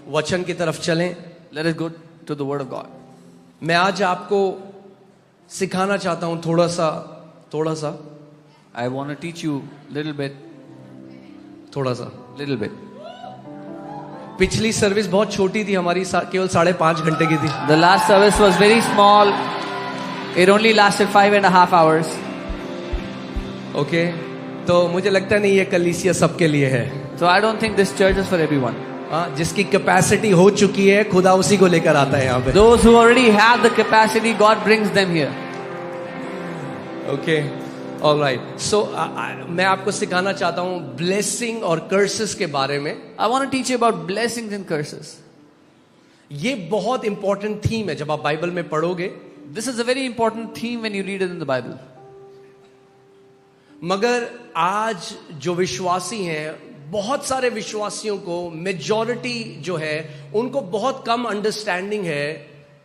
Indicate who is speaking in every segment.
Speaker 1: वचन की तरफ चलें.
Speaker 2: Let us go to the word of God.
Speaker 1: मैं आज आपको सिखाना चाहता हूं थोड़ा सा
Speaker 2: I want to teach you little bit.
Speaker 1: पिछली सर्विस बहुत छोटी थी हमारी, केवल 5.5 घंटे की थी.
Speaker 2: The last service was very small. It only lasted 5.5 hours.
Speaker 1: Okay, तो मुझे लगता नहीं ये कलीसिया सबके लिए है.
Speaker 2: So I don't think this church is for everyone.
Speaker 1: जिसकी कैपेसिटी हो चुकी है खुदा उसी को लेकर आता है यहाँ पे.
Speaker 2: Those who already have the capacity, God brings them here.
Speaker 1: Okay, alright. So मैं आपको सिखाना चाहता हूँ ब्लेसिंग और कर्सेस के बारे में.
Speaker 2: I want to teach you about blessings and curses.
Speaker 1: ये बहुत इंपॉर्टेंट थीम है जब आप बाइबल में पढ़ोगे.
Speaker 2: This is a very important theme when you read it in the Bible.
Speaker 1: मगर आज जो विश्वासी हैं, बहुत सारे विश्वासियों को, मेजॉरिटी जो है उनको बहुत कम अंडरस्टैंडिंग है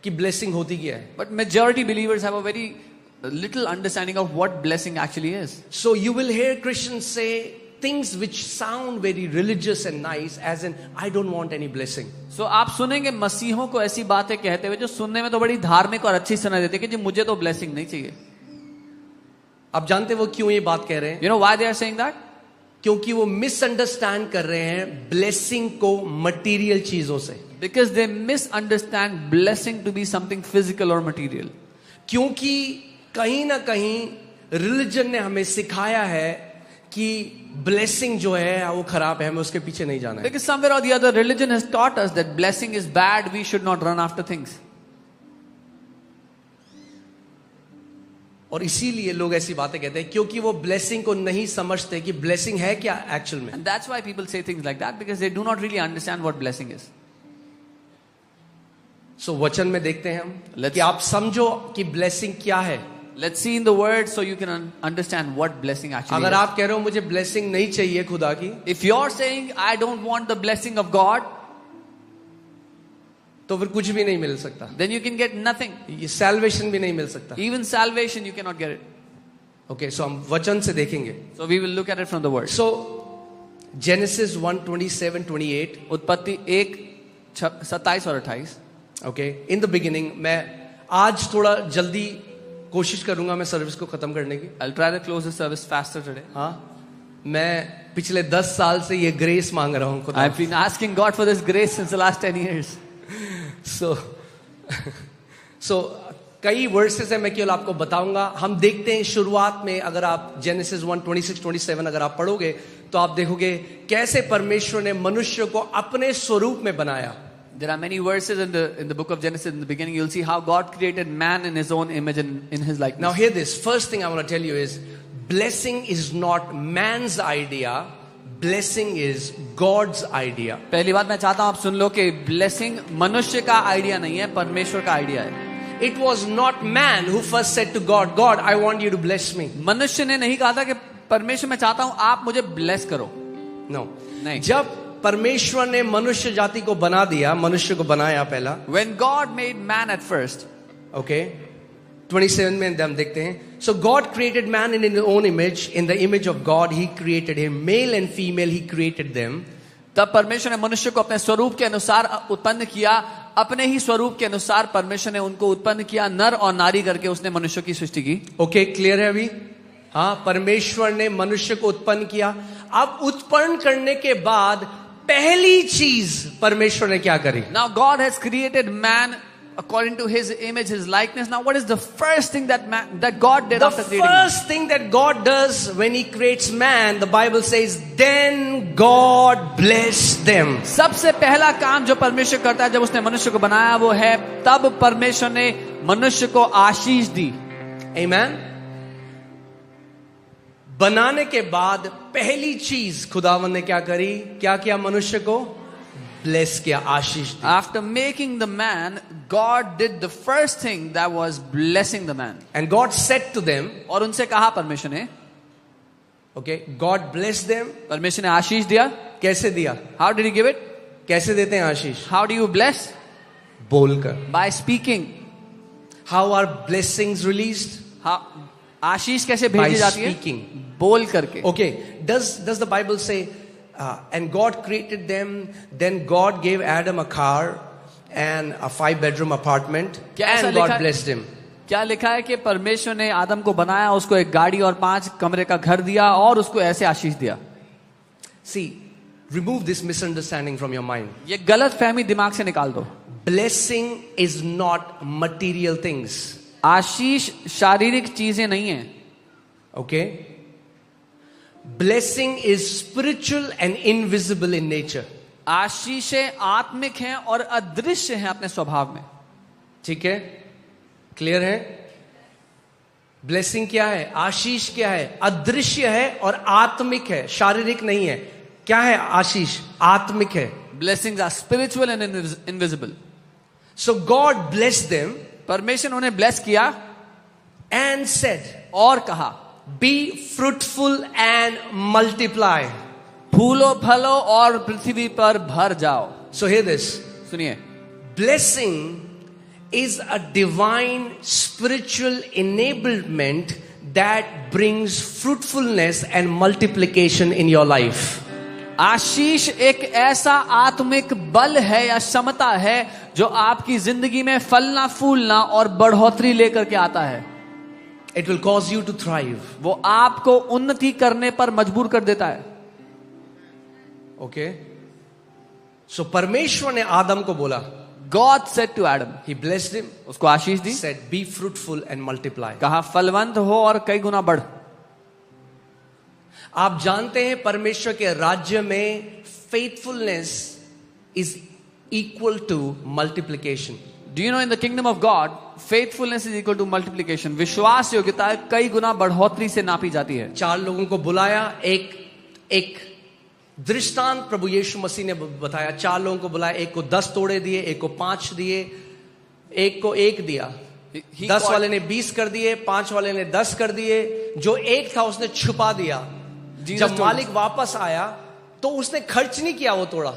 Speaker 1: कि ब्लेसिंग होती क्या है.
Speaker 2: But majority believers have a very little understanding of what blessing actually is.
Speaker 1: So you will hear Christians say things which sound very religious and nice, as in I don't want any blessing.
Speaker 2: So आप सुनेंगे मसीहों को ऐसी बातें कहते हुए जो सुनने में तो बड़ी धार्मिक और अच्छी सुनाई देती है कि जी मुझे तो ब्लेसिंग नहीं चाहिए.
Speaker 1: आप जानते वो क्यों ये बात कह रहे हैं?
Speaker 2: You know why they are saying that?
Speaker 1: क्योंकि वो मिसअंडरस्टैंड कर रहे हैं ब्लेसिंग को मटेरियल चीजों से.
Speaker 2: Because they misunderstand blessing to be something physical or material.
Speaker 1: क्योंकि कहीं ना कहीं रिलीजन ने हमें सिखाया है कि ब्लेसिंग जो है वो खराब है, हमें उसके पीछे नहीं जाना है.
Speaker 2: Because somewhere or the other religion has taught us that blessing is bad, we should not run after things.
Speaker 1: और इसीलिए लोग ऐसी बातें कहते हैं क्योंकि वो ब्लेसिंग को नहीं समझते कि ब्लेसिंग है क्या एक्चुअल में.
Speaker 2: And that's why people say things like that, because they do not really understand what blessing is.
Speaker 1: So वचन में देखते हैं हम कि आप समझो कि ब्लेसिंग क्या है.
Speaker 2: Let's see in the word so you can understand what blessing actually
Speaker 1: अगर
Speaker 2: is.
Speaker 1: आप कह रहे हो मुझे ब्लेसिंग नहीं चाहिए खुदा की,
Speaker 2: If you're saying I don't want the blessing of God,
Speaker 1: तो फिर कुछ भी नहीं मिल सकता.
Speaker 2: then you can get nothing.
Speaker 1: ये सैल्वेशन भी नहीं मिल सकता.
Speaker 2: Even salvation you cannot get it.
Speaker 1: Okay, so हम वचन से देखेंगे.
Speaker 2: So we will look at it from the word.
Speaker 1: So genesis 1:27-28.
Speaker 2: उत्पत्ति 1:27 और 28.
Speaker 1: Okay, in the beginning. मैं आज थोड़ा जल्दी कोशिश करूंगा मैं सर्विस को खत्म करने की.
Speaker 2: I'll try to close the service faster today.
Speaker 1: हाँ, मैं पिछले 10 साल से ये ग्रेस मांग रहा हूँ खुदा.
Speaker 2: I've been asking God for this grace since the last 10 years.
Speaker 1: सो कई वर्सेस है, मैं केवल आपको बताऊंगा. हम देखते हैं शुरुआत में, अगर आप जेनेसिस 1:26-27 अगर आप पढ़ोगे तो आप देखोगे कैसे परमेश्वर ने मनुष्य को अपने स्वरूप में बनाया.
Speaker 2: There are many verses in the book of Genesis. In the beginning, you'll see how God created man in His own image and in His likeness.
Speaker 1: Now hear this. First thing I want to tell you is, blessing is not man's idea. Blessing is God's idea.
Speaker 2: पहली बात मैं चाहता हूं आप सुन लो कि blessing मनुष्य का idea नहीं है, परमेश्वर का आइडिया है.
Speaker 1: It was not man who first said to God, God, I want you to bless me.
Speaker 2: मनुष्य ने नहीं कहा था कि परमेश्वर मैं चाहता हूं आप मुझे bless करो.
Speaker 1: No.
Speaker 2: नहीं.
Speaker 1: जब परमेश्वर ने मनुष्य जाति को बना दिया, मनुष्य को बनाया पहला.
Speaker 2: When God made man at first.
Speaker 1: Okay. 27 में हम देखते हैं. So God created man in His own image. In the image of God, He created him. Male and female, He created them.
Speaker 2: तब परमेश्वर ने मनुष्य को अपने स्वरूप के अनुसार उत्पन्न किया. अपने ही स्वरूप के अनुसार परमेश्वर ने उनको उत्पन्न किया, नर और नारी करके उसने मनुष्य की सृष्टि की.
Speaker 1: ओके, क्लियर है अभी? हाँ, परमेश्वर ने मनुष्य को उत्पन्न किया. अब उत्पन्न करने के बाद पहली चीज परमेश्वर ने क्या करी?
Speaker 2: Now God has created man according to His image, His likeness. Now what is the first thing that God did after creating man?
Speaker 1: The first thing that God does when He creates man, the Bible says, then God blessed them.
Speaker 2: सबसे पहला काम जो परमेश्वर करता है जब उसने मनुष्य को बनाया वो है तब परमेश्वर ने मनुष्य को आशीष दी.
Speaker 1: Amen. बनाने के बाद पहली चीज खुदावन ने क्या करी? क्या किया? मनुष्य को ब्लेस किया, आशीष दी.
Speaker 2: After making the man, God did the first thing that was blessing the man.
Speaker 1: And God said to them,
Speaker 2: और उनसे कहा परमेश्वर ने,
Speaker 1: okay, God blessed them.
Speaker 2: परमेश्वर ने आशीष दिया.
Speaker 1: कैसे दिया?
Speaker 2: How did He give it?
Speaker 1: कैसे देते हैं आशीष?
Speaker 2: How do you bless?
Speaker 1: बोलकर.
Speaker 2: By speaking.
Speaker 1: How are blessings released?
Speaker 2: आशीष कैसे भेजी जाती है?
Speaker 1: Speaking.
Speaker 2: बोल करके.
Speaker 1: Okay, does the Bible say and God created them. Then God gave Adam a car and a 5-bedroom apartment,
Speaker 2: क्या ऐसा
Speaker 1: and God
Speaker 2: लिखा-
Speaker 1: blessed him.
Speaker 2: क्या लिखा है कि परमेश्वर ने आदम को बनाया, उसको एक गाड़ी और 5 कमरे का घर दिया और उसको ऐसे आशीष दिया।
Speaker 1: See, remove this misunderstanding from your mind.
Speaker 2: ये गलत फहमी दिमाग से निकाल दो।
Speaker 1: Blessing is not material things.
Speaker 2: आशीष शारीरिक चीजें नहीं है।
Speaker 1: Okay? Blessing is spiritual and invisible in nature.
Speaker 2: आशीषें आत्मिक हैं और अदृश्य हैं अपने स्वभाव में।
Speaker 1: ठीक है? क्लियर है? ब्लेसिंग क्या है? आशीष क्या है? अदृश्य है और आत्मिक है, शारीरिक नहीं है। क्या है आशीष? आत्मिक है।
Speaker 2: Blessings are spiritual and invisible.
Speaker 1: So God blessed them
Speaker 2: परमेश्वर उन्हें ब्लेस किया
Speaker 1: and said,
Speaker 2: और कहा,
Speaker 1: be fruitful and multiply.
Speaker 2: फूलो फलो और पृथ्वी पर भर जाओ।
Speaker 1: So hear this.
Speaker 2: सुनिए,
Speaker 1: Blessing is a divine spiritual enablement that brings fruitfulness and multiplication in your life.
Speaker 2: आशीष एक ऐसा आत्मिक बल है या क्षमता है जो आपकी जिंदगी में फलना फूलना और बढ़ोतरी लेकर के आता है।
Speaker 1: It will cause you to thrive.
Speaker 2: वो आपको उन्नति करने पर मजबूर कर देता है।
Speaker 1: Okay? So परमेश्वर ने आदम को बोला,
Speaker 2: God said to Adam,
Speaker 1: he blessed him,
Speaker 2: उसको आशीष दी,
Speaker 1: said be fruitful and multiply.
Speaker 2: कहा फलवंत हो और कई गुना बढ़।
Speaker 1: आप जानते हैं परमेश्वर के राज्य में faithfulness is equal to multiplication.
Speaker 2: Do you know in the kingdom of God, faithfulness is equal to multiplication. विश्वास योग्यता कई गुना बढ़ोतरी से नापी जाती है।
Speaker 1: 4 लोगों को बुलाया, एक दृष्टांत प्रभु यीशु मसीह ने बताया। 4 लोगों को बुलाया, एक को 10 तोड़े दिए, एक को 5 दिए, एक को 1 दिया। 10 वाले ने 20 कर दिए, 5 वाले ने 10 कर दिए। जो 1 था उसने छुपा दिया। जब मालिक वापस आया तो उसने खर्च नहीं किया, वो तोड़ा,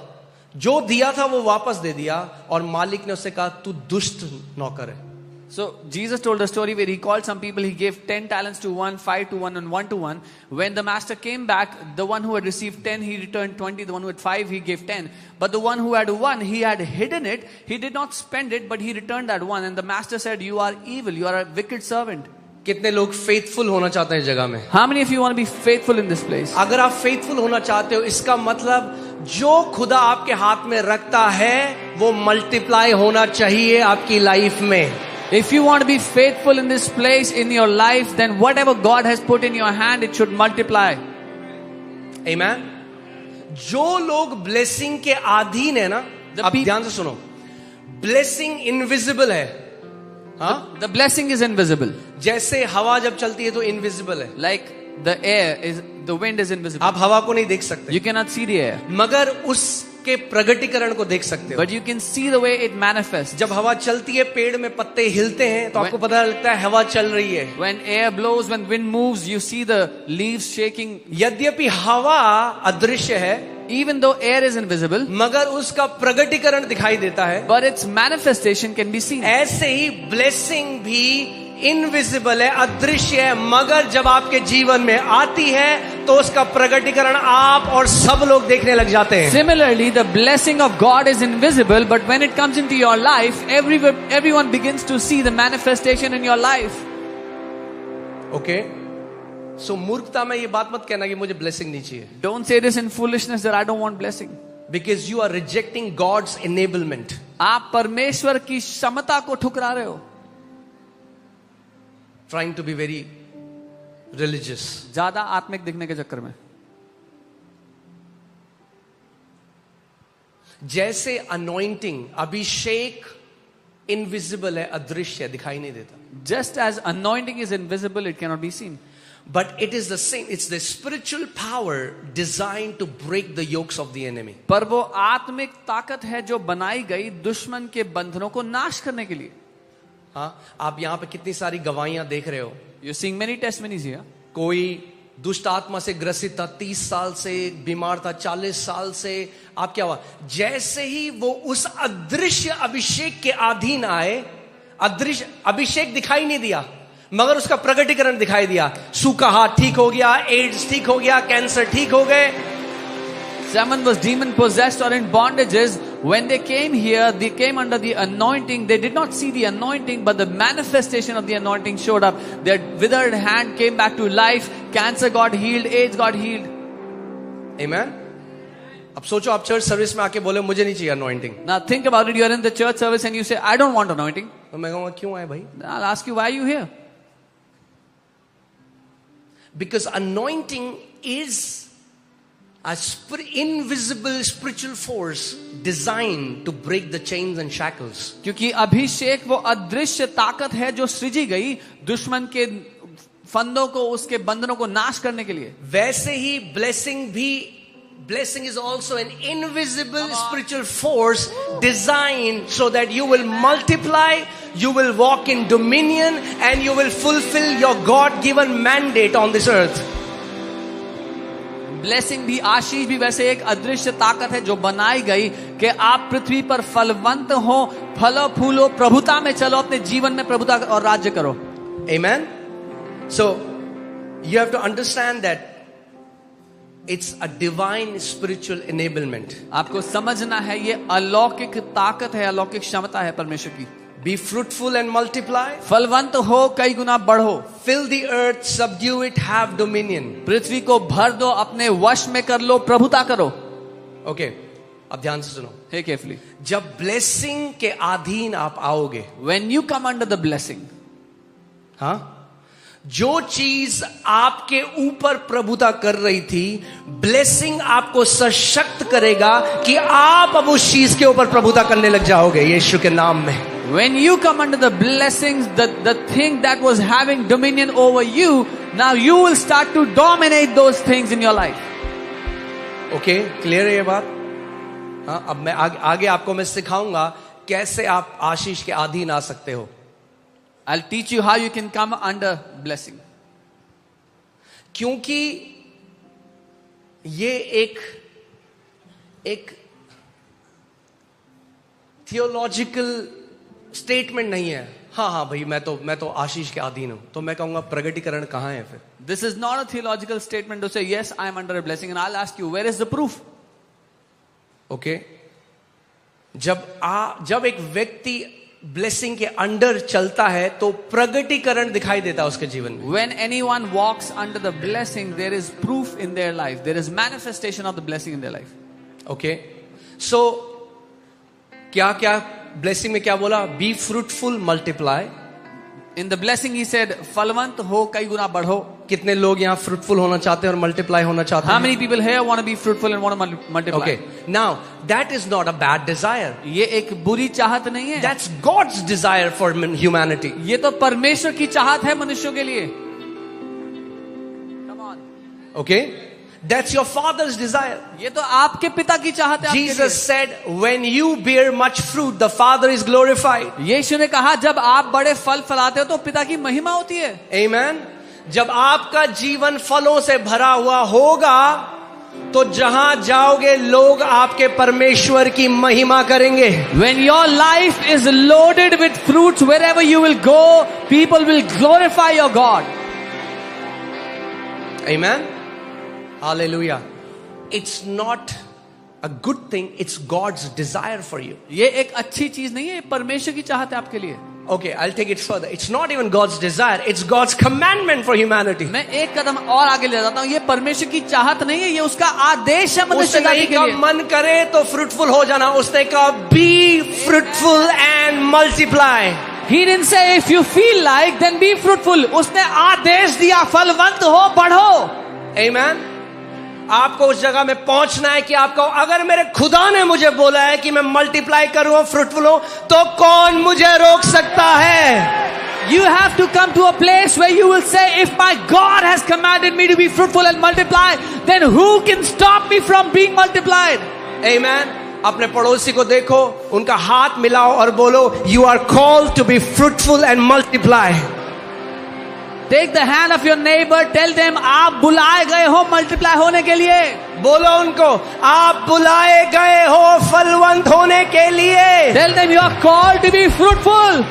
Speaker 1: जो दिया था वो वापस दे दिया। और मालिक ने उससे कहा, तू दुष्ट नौकर है।
Speaker 2: So Jesus told a story where he called some people, he gave 10 talents to one, 5 to one, and 1 to one. When the master came back, the one who had received 10, he returned 20. The one who had 5, he gave 10. But the one who had 1, he had hidden it. He did not spend it, but he returned that 1. And the master said, you are evil, you are a wicked servant.
Speaker 1: कितने लोग faithful होना चाहते हैं इस जगह में?
Speaker 2: How many of you want to be faithful in this place?
Speaker 1: अगर आप फेथफुल होना चाहते हो, इसका मतलब जो खुदा आपके हाथ में रखता है वो मल्टीप्लाई होना चाहिए आपकी लाइफ में।
Speaker 2: If you want to be faithful in this place in your life, then whatever God has put in your hand, it should multiply.
Speaker 1: Amen. जो लोग ब्लेसिंग के अधीन है ना, अब ध्यान से सुनो, ब्लेसिंग इनविजिबल है। हाँ,
Speaker 2: The blessing is invisible.
Speaker 1: जैसे हवा जब चलती है तो इनविजिबल है।
Speaker 2: Like the air is, the wind is invisible.
Speaker 1: आप हवा को नहीं देख सकते,
Speaker 2: You cannot see the air,
Speaker 1: मगर उसके प्रगटीकरण को देख सकते हो।
Speaker 2: but you can see the way it manifests.
Speaker 1: जब हवा चलती है, पेड़ में पत्ते हिलते हैं, तो आपको पता लगता है हवा चल रही है।
Speaker 2: When air blows, when wind moves, you see the leaves shaking.
Speaker 1: यद्यपि हवा अदृश्य है,
Speaker 2: Even though air is invisible,
Speaker 1: मगर उसका प्रगटीकरण दिखाई देता है।
Speaker 2: but its manifestation can be seen.
Speaker 1: ऐसे ही ब्लेसिंग भी इनविजिबल है, अदृश्य है, मगर जब आपके जीवन में आती है तो उसका प्रगटीकरण आप और सब लोग देखने लग जाते हैं।
Speaker 2: Similarly, the blessing of God is invisible, but when it comes into your life, everyone begins to see the manifestation in your life.
Speaker 1: Okay, so मूर्खता में ये बात मत कहना कि मुझे ब्लेसिंग नहीं चाहिए,
Speaker 2: Don't say this in foolishness that I don't want blessing.
Speaker 1: Because you are rejecting God's enablement.
Speaker 2: आप परमेश्वर की क्षमता को ठुकरा रहे हो,
Speaker 1: trying to be very religious.
Speaker 2: ज्यादा आत्मिक दिखने के चक्कर में।
Speaker 1: जैसे अनॉइंटिंग, अभिषेक इनविजिबल है, अदृश्य है, दिखाई नहीं देता।
Speaker 2: Just as anointing is invisible, it cannot be seen.
Speaker 1: But it is the same, it's the spiritual power designed to break the yokes of the enemy.
Speaker 2: पर वो आत्मिक ताकत है जो बनाई गई दुश्मन के बंधनों को नाश करने के लिए।
Speaker 1: हाँ, आप यहाँ पे कितनी सारी गवाहियां देख रहे हो।
Speaker 2: You're seeing many testimonies here.
Speaker 1: कोई दुष्ट आत्मा से ग्रसित था, 30 साल से बीमार था, 40 साल से। आप क्या हुआ, जैसे ही वो उस अदृश्य अभिषेक के अधीन आए, अदृश्य अभिषेक दिखाई नहीं दिया, मगर उसका प्रगटीकरण दिखाई दिया। सूखा हाथ ठीक हो गया, एड्स ठीक हो गया, कैंसर ठीक हो गए,
Speaker 2: someone was demon possessed or in bondages, when they came here, they came under the anointing. They did not see the anointing, but the manifestation of the anointing showed up. Their withered hand came back to life. Cancer got healed. AIDS got healed.
Speaker 1: Amen. अब सोचो आप church service में आके बोले मुझे नहीं चाहिए anointing,
Speaker 2: Now think about it. You are in the church service and you say, I don't want anointing.
Speaker 1: तो मैं कहूँगा क्यों आए भाई?
Speaker 2: I'll ask you, why are you here?
Speaker 1: Because anointing is a invisible spiritual force designed to break the chains and shackles.
Speaker 2: क्योंकि अभिषेक वो अदृश्य ताकत है जो सृजी गई दुश्मन के फंदों को, उसके बंधनों को नाश करने के लिए.
Speaker 1: वैसे ही blessing is also an invisible spiritual force designed so that you will multiply, you will walk in dominion, and you will fulfill your God-given mandate on this earth.
Speaker 2: Blessing भी, आशीष भी वैसे एक अदृश्य ताकत है जो बनाई गई कि आप पृथ्वी पर फलवंत हो, फलो फूलो, प्रभुता में चलो, अपने जीवन में प्रभुता और राज्य करो.
Speaker 1: Amen. So you have to understand that it's a divine spiritual enablement.
Speaker 2: आपको समझना है ये अलौकिक ताकत है, अलौकिक क्षमता है परमेश्वर की.
Speaker 1: Be fruitful and multiply.
Speaker 2: फलवंत हो, कई गुना बढ़ो.
Speaker 1: Fill the earth, subdue it, have dominion.
Speaker 2: पृथ्वी को भर दो, अपने वश में कर लो, प्रभुता करो.
Speaker 1: Okay, अब ध्यान से सुनो.
Speaker 2: Hey carefully.
Speaker 1: जब blessing के अधीन आप आओगे,
Speaker 2: When you come under the blessing,
Speaker 1: हाँ, जो चीज आपके ऊपर प्रभुता कर रही थी, ब्लेसिंग आपको सशक्त करेगा कि आप अब उस चीज के ऊपर प्रभुता करने लग जाओगे यीशु के नाम में.
Speaker 2: when you come under the blessings, the thing that was having dominion over you, now you will start to dominate those things in your life.
Speaker 1: Okay, clear है ये बात? हाँ, अब मैं आगे आपको मैं सिखाऊंगा कैसे आप आशीष के अधीन आ सकते हो.
Speaker 2: I'll teach you how you can come under blessing.
Speaker 1: क्योंकि ये एक थियोलॉजिकल स्टेटमेंट नहीं है. हाँ भाई, मैं तो आशीष के अधीन हूं. तो मैं कहूंगा प्रगटीकरण कहां है फिर?
Speaker 2: This is not a theological statement to say yes, I am under a blessing, and I'll ask you, where is the proof?
Speaker 1: Okay, जब एक व्यक्ति ब्लेसिंग के अंडर चलता है तो प्रगटीकरण दिखाई देता है उसके जीवन में.
Speaker 2: When anyone walks under the blessing, there is proof in their life. There is manifestation of the blessing in their life.
Speaker 1: Okay, so क्या ब्लेसिंग में क्या बोला? Be fruitful, multiply.
Speaker 2: In the blessing he said, फलवंत हो, कई गुना बढ़ो.
Speaker 1: कितने लोग यहाँ फ्रूटफुल होना चाहते हैं और मल्टीप्लाई होना चाहते हैं?
Speaker 2: How many people here want to be fruitful and want to multiply?
Speaker 1: Okay, now that is not a bad desire.
Speaker 2: ये एक बुरी चाहत नहीं है.
Speaker 1: That's God's desire for humanity.
Speaker 2: ये तो परमेश्वर की चाहत है मनुष्यों के लिए. Come on.
Speaker 1: Okay, that's your Father's desire.
Speaker 2: ये तो आपके पिता की चाहत है आपके लिए.
Speaker 1: Jesus said, when you bear much fruit, the Father is glorified.
Speaker 2: यीशु ने कहा, जब आप बड़े फल फलाते हो तो पिता की महिमा होती है.
Speaker 1: Amen. जब आपका जीवन फलों से भरा हुआ होगा तो जहां जाओगे लोग आपके परमेश्वर की महिमा करेंगे.
Speaker 2: When your life is loaded with fruits, wherever you will go, people will glorify your God.
Speaker 1: Amen. Hallelujah. It's not a good thing, it's God's desire for you.
Speaker 2: ये एक अच्छी चीज नहीं है, परमेश्वर की चाहत है आपके लिए.
Speaker 1: Okay, I'll take it further. It's not even God's desire, it's God's commandment for humanity.
Speaker 2: मैं एक कदम और आगे ले जाता हूँ. ये परमेश्वर की चाहत नहीं है, ये उसका आदेश है मनुष्य
Speaker 1: उसने
Speaker 2: जाति के
Speaker 1: कहा
Speaker 2: लिए.
Speaker 1: मन करे तो फ्रूटफुल हो जाना, उसने कहा be fruitful and multiply.
Speaker 2: He didn't say if you feel like then be fruitful. उसने आदेश दिया, फलवंत हो, बढ़ो.
Speaker 1: Amen. आपको उस जगह में पहुंचना है कि आपको, अगर मेरे खुदा ने मुझे बोला है कि मैं मल्टीप्लाई करूं, फ्रूटफुल हूं, तो कौन मुझे रोक सकता है?
Speaker 2: You have to come to a place where you will say, if my God has commanded me to be fruitful and multiply, then who can stop me from being multiplied?
Speaker 1: Amen. अपने पड़ोसी को देखो, उनका हाथ मिलाओ और बोलो, you are called to be fruitful and multiply.
Speaker 2: Take the hand of your neighbor, tell them, आप बुलाए गए हो मल्टीप्लाई होने के लिए.
Speaker 1: बोलो उनको, आप बुलाए गए हो फलवंत होने के लिए.
Speaker 2: Tell them you are called to be fruitful.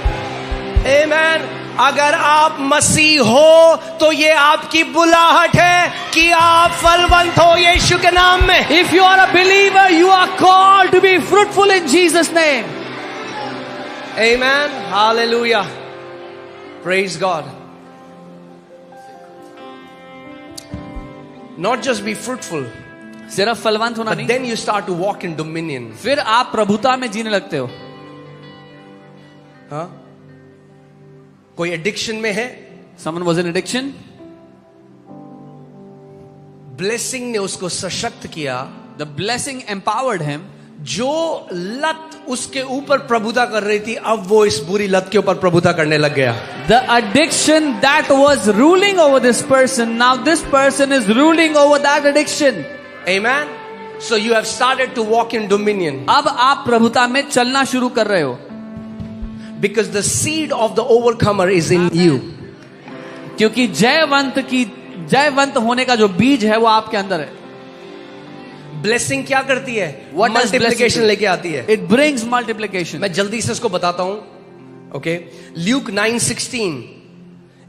Speaker 1: Amen. अगर आप मसीह हो तो ये आपकी बुलाहट है कि आप फलवंत हो यीशु के नाम में.
Speaker 2: If you are a believer, you are called to be fruitful in Jesus' name.
Speaker 1: Amen. Hallelujah. Praise God. Not just be fruitful,
Speaker 2: सिर्फ फलवंत होना
Speaker 1: but
Speaker 2: नहीं,
Speaker 1: then you start to walk in dominion.
Speaker 2: फिर आप प्रभुता में जीने लगते हो.
Speaker 1: हाँ? कोई एडिक्शन में है,
Speaker 2: Someone was in addiction.
Speaker 1: Blessing ने उसको सशक्त किया.
Speaker 2: The blessing empowered him.
Speaker 1: जो लत उसके ऊपर प्रभुता कर रही थी, अब वो इस बुरी लत के ऊपर प्रभुता करने लग गया.
Speaker 2: The addiction that was ruling over this person, now this person is ruling over that addiction.
Speaker 1: Amen. So you have started to walk in dominion
Speaker 2: अब आप प्रभुता में चलना शुरू कर रहे हो,
Speaker 1: because the seed of the overcomer is in you.
Speaker 2: क्योंकि जयवंत होने का जो बीज है वो आपके अंदर है.
Speaker 1: ब्लेसिंग क्या करती है?
Speaker 2: What does blessing
Speaker 1: multiplication
Speaker 2: do?
Speaker 1: लेके आती है.
Speaker 2: It brings multiplication.
Speaker 1: मैं जल्दी से इसको बताता हूं. Okay, Luke 9:16.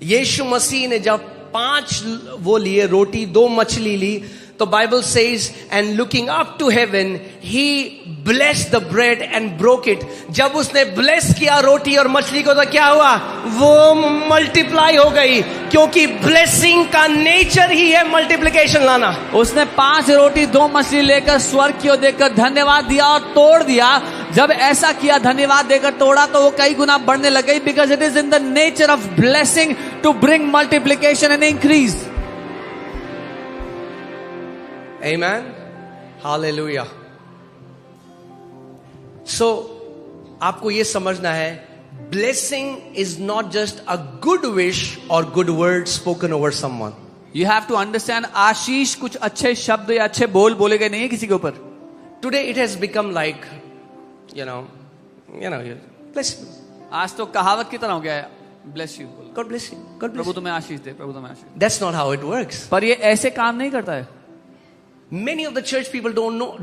Speaker 1: यीशु मसीह ने जब 5 वो लिए रोटी, 2 मछली ली, तो Bible says and looking up to heaven he blessed the bread and broke it. जब उसने ब्लेस किया रोटी और मछली को, तो क्या हुआ? वो मल्टीप्लाई हो गई, क्योंकि ब्लेसिंग का नेचर ही है मल्टीप्लिकेशन लाना.
Speaker 2: उसने 5 रोटी 2 मछली लेकर स्वर्ग की ओर देखकर धन्यवाद दिया और तोड़ दिया. जब ऐसा किया, धन्यवाद देकर तोड़ा, तो वो कई गुना बढ़ने लग गई. Because it is in the nature of blessing to bring multiplication and increase.
Speaker 1: Amen. Hallelujah. So, आपको ये समझना है, blessing is not just a good wish or good word spoken over someone.
Speaker 2: You have to understand, आशीष कुछ अच्छे शब्द या अच्छे बोल बोले गए नहीं है किसी के ऊपर.
Speaker 1: Today it has become like, you know, bless you.
Speaker 2: आज तो कहावत की तरह हो गया है, bless you.
Speaker 1: God bless you. God bless
Speaker 2: Prabhu
Speaker 1: you.
Speaker 2: तुम्हें आशीष दे, प्रभु तुम्हें आशीष दे.
Speaker 1: That's not how it works.
Speaker 2: पर ये ऐसे काम नहीं करता है.
Speaker 1: Many of the church people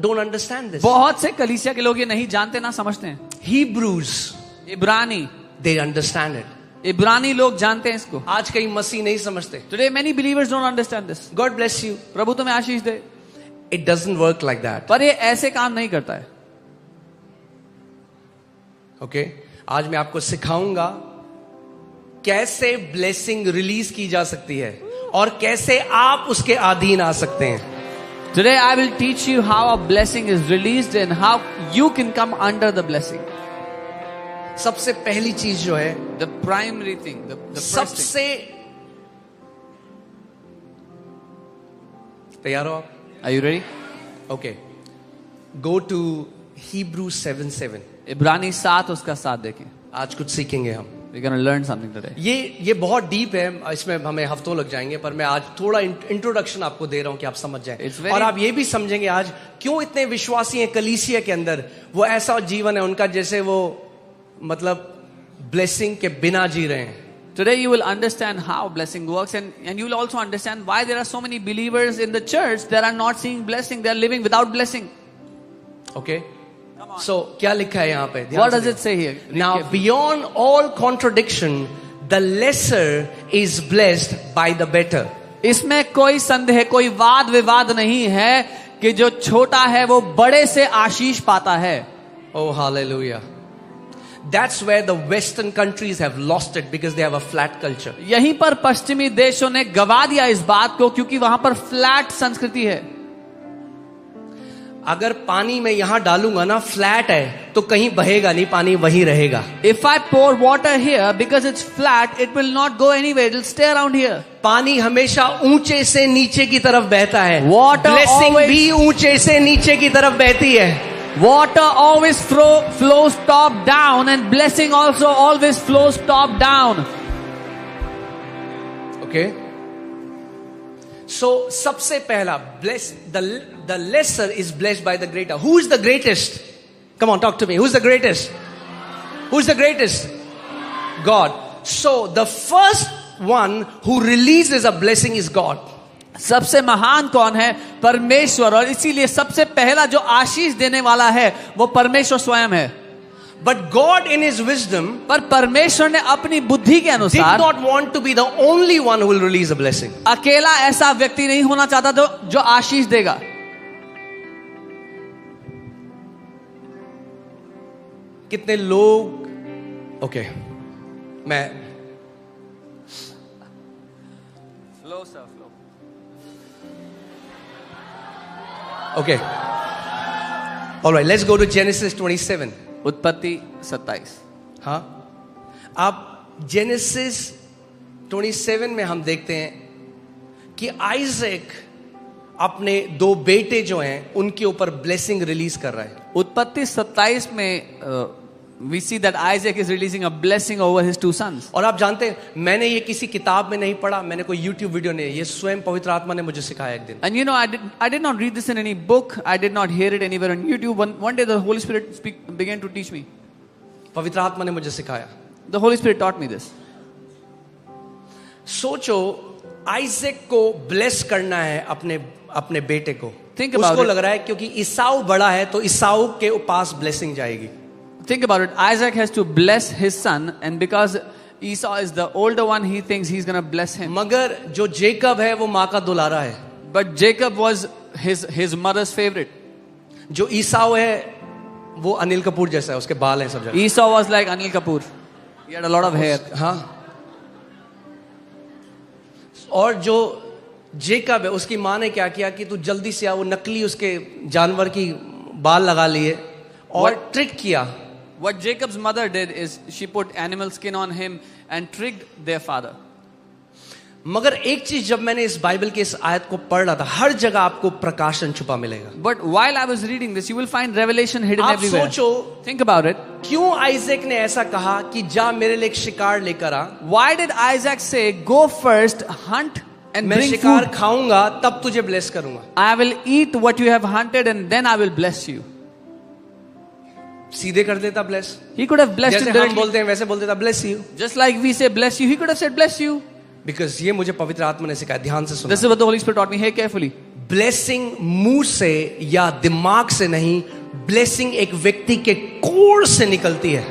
Speaker 1: don't understand this.
Speaker 2: बहुत से कलीसिया के लोग ये नहीं जानते, ना समझते हैं.
Speaker 1: Hebrews,
Speaker 2: इब्रानी,
Speaker 1: they understand it.
Speaker 2: इब्रानी लोग जानते हैं इसको.
Speaker 1: आज कई मसीह नहीं समझते.
Speaker 2: Today many believers don't understand this.
Speaker 1: God bless you.
Speaker 2: प्रभु तुम्हें आशीष दे.
Speaker 1: It doesn't work like that.
Speaker 2: पर ये ऐसे काम नहीं करता है.
Speaker 1: Okay? आज मैं आपको सिखाऊंगा कैसे ब्लेसिंग रिलीज की जा सकती है और कैसे आप उसके अधीन आ सकते हैं.
Speaker 2: Today I will teach you how a blessing is released and how you can come under the blessing.
Speaker 1: सबसे पहली चीज जो है,
Speaker 2: The primary thing, the first thing.
Speaker 1: सबसे, तैयार हो आप?
Speaker 2: Are you ready?
Speaker 1: Okay. Go to Hebrews 7:7.
Speaker 2: इब्रानी 7 उसका 7 देखें.
Speaker 1: आज कुछ सीखेंगे हम.
Speaker 2: We're going to learn something today.
Speaker 1: ये बहुत डीप है, इसमें हमें हफ्तों लग जाएंगे, पर मैं आज थोड़ा इंट्रोडक्शन आपको दे रहा हूं कि आप समझ जाएं. और आप ये भी समझेंगे आज क्यों इतने विश्वासी हैं कलीसिया के अंदर. वो ऐसा जीवन है उनका जैसे वो मतलब ब्लेसिंग के बिना जी रहे हैं.
Speaker 2: Today you will understand how blessing works, and you will also understand why there are so many believers in the church that are not seeing blessing, they are living without blessing.
Speaker 1: Okay? So क्या लिखा है यहाँ पे?
Speaker 2: What does it say here?
Speaker 1: Now beyond all contradiction, the lesser is blessed by the better.
Speaker 2: इसमें कोई संदेह, कोई वाद विवाद नहीं है कि जो छोटा है वो बड़े से आशीष पाता है.
Speaker 1: Oh hallelujah. That's where the western countries have lost it because they have a flat culture.
Speaker 2: यहीं पर पश्चिमी देशों ने गवा दिया इस बात को, क्योंकि वहां पर फ्लैट संस्कृति है.
Speaker 1: अगर पानी में यहां डालूंगा ना, फ्लैट है, तो कहीं बहेगा नहीं, पानी वहीं रहेगा.
Speaker 2: If I pour water here, because it's flat, it will not go anywhere. It will stay around here.
Speaker 1: पानी हमेशा ऊंचे से नीचे की तरफ बहता है.
Speaker 2: Water
Speaker 1: ब्लेसिंग
Speaker 2: always-
Speaker 1: भी ऊंचे से नीचे की तरफ बहती है.
Speaker 2: Water always flows top down, and blessing also always flows top down.
Speaker 1: Okay? So सबसे पहला the lesser is blessed by the greater. Who is the greatest? Come on, talk to me. Who's the greatest? Who's the greatest? God. So the first one who releases a blessing is God.
Speaker 2: सबसे महान कौन है? परमेश्वर. और इसीलिए सबसे पहला जो आशीष देने वाला है वो परमेश्वर स्वयं है.
Speaker 1: But God in his wisdom
Speaker 2: पर परमेश्वर ने अपनी बुद्धि के
Speaker 1: did
Speaker 2: अनुसार
Speaker 1: not want to be the only one who will release a blessing.
Speaker 2: अकेला ऐसा व्यक्ति नहीं होना चाहता जो आशीष देगा.
Speaker 1: कितने लोग ओके मैं okay alright let's go to Genesis 27.
Speaker 2: उत्पत्ति 27.
Speaker 1: हाँ, आप जेनेसिस 27 में हम देखते हैं कि आइजैक अपने 2 बेटे जो हैं उनके ऊपर ब्लेसिंग रिलीज कर रहा है.
Speaker 2: उत्पत्ति 27 में we see that Isaac is releasing a blessing over his 2 sons.
Speaker 1: और आप जानते हैं, मैंने ये किसी किताब में नहीं पढ़ा, मैंने कोई YouTube वीडियो नहीं, ये स्वयं पवित्र आत्मा ने मुझे सिखाया एक दिन.
Speaker 2: And you know, I did not read this in any book. I did not hear it anywhere on YouTube. One day the Holy Spirit began to teach me.
Speaker 1: पवित्र आत्मा ने मुझे सिखाया.
Speaker 2: The Holy Spirit taught me this.
Speaker 1: सोचो, Isaac को bless करना है अपने बेटे को.
Speaker 2: Think about
Speaker 1: उसको
Speaker 2: it.
Speaker 1: लग रहा है क्योंकि ईसाऊ बड़ा है तो ईसाऊ के पास ब्लेसिंग जाएगी.
Speaker 2: Think about it. Isaac has to bless his son, and because Esau is the older one, he thinks he's going to bless him.
Speaker 1: मगर जो जेकब है वो माँ का दुलारा है.
Speaker 2: But Jacob was his mother's favorite.
Speaker 1: जो ईसाऊ है वो अनिल कपूर जैसा है, उसके बाल हैं सब जगह.
Speaker 2: Esau was like Anil Kapoor. He had a lot of hair.
Speaker 1: हाँ. और जो जेकब है उसकी माँ ने क्या किया कि तू जल्दी से आ, वो नकली उसके जानवर की बाल लगा लिए और ट्रिक किया.
Speaker 2: What Jacob's mother did is she put animal skin on him and tricked their father.
Speaker 1: मगर एक चीज जब मैंने इस बाइबल के इस आयत को पढ़ रहा था, हर जगह आपको प्रकाशन छुपा मिलेगा.
Speaker 2: But while I was reading this, you will find revelation hidden
Speaker 1: आप
Speaker 2: everywhere.
Speaker 1: सोचो,
Speaker 2: Think about it.
Speaker 1: क्यों आइजैक ने ऐसा कहा कि जा मेरे लिए एक शिकार लेकर आ,
Speaker 2: Why did Isaac say, "Go first, hunt and
Speaker 1: मैं
Speaker 2: bring
Speaker 1: शिकार
Speaker 2: food.
Speaker 1: खाऊंगा तब तुझे ब्लेस करूंगा"?
Speaker 2: I will eat what you have hunted and then I will bless you."
Speaker 1: सीधे कर देता bless.
Speaker 2: He could have blessed
Speaker 1: जैसे
Speaker 2: him
Speaker 1: हम
Speaker 2: directly.
Speaker 1: बोलते हैं वैसे बोल देता bless you.
Speaker 2: Just like we say bless you, he could have said bless you.
Speaker 1: Because ये मुझे पवित्र आत्मा ने सिखाया. ध्यान से सुनो.
Speaker 2: This is what the Holy Spirit taught me. Hear carefully.
Speaker 1: Blessing मुंह से या दिमाग से नहीं, ब्लेसिंग एक व्यक्ति के कोर से निकलती है.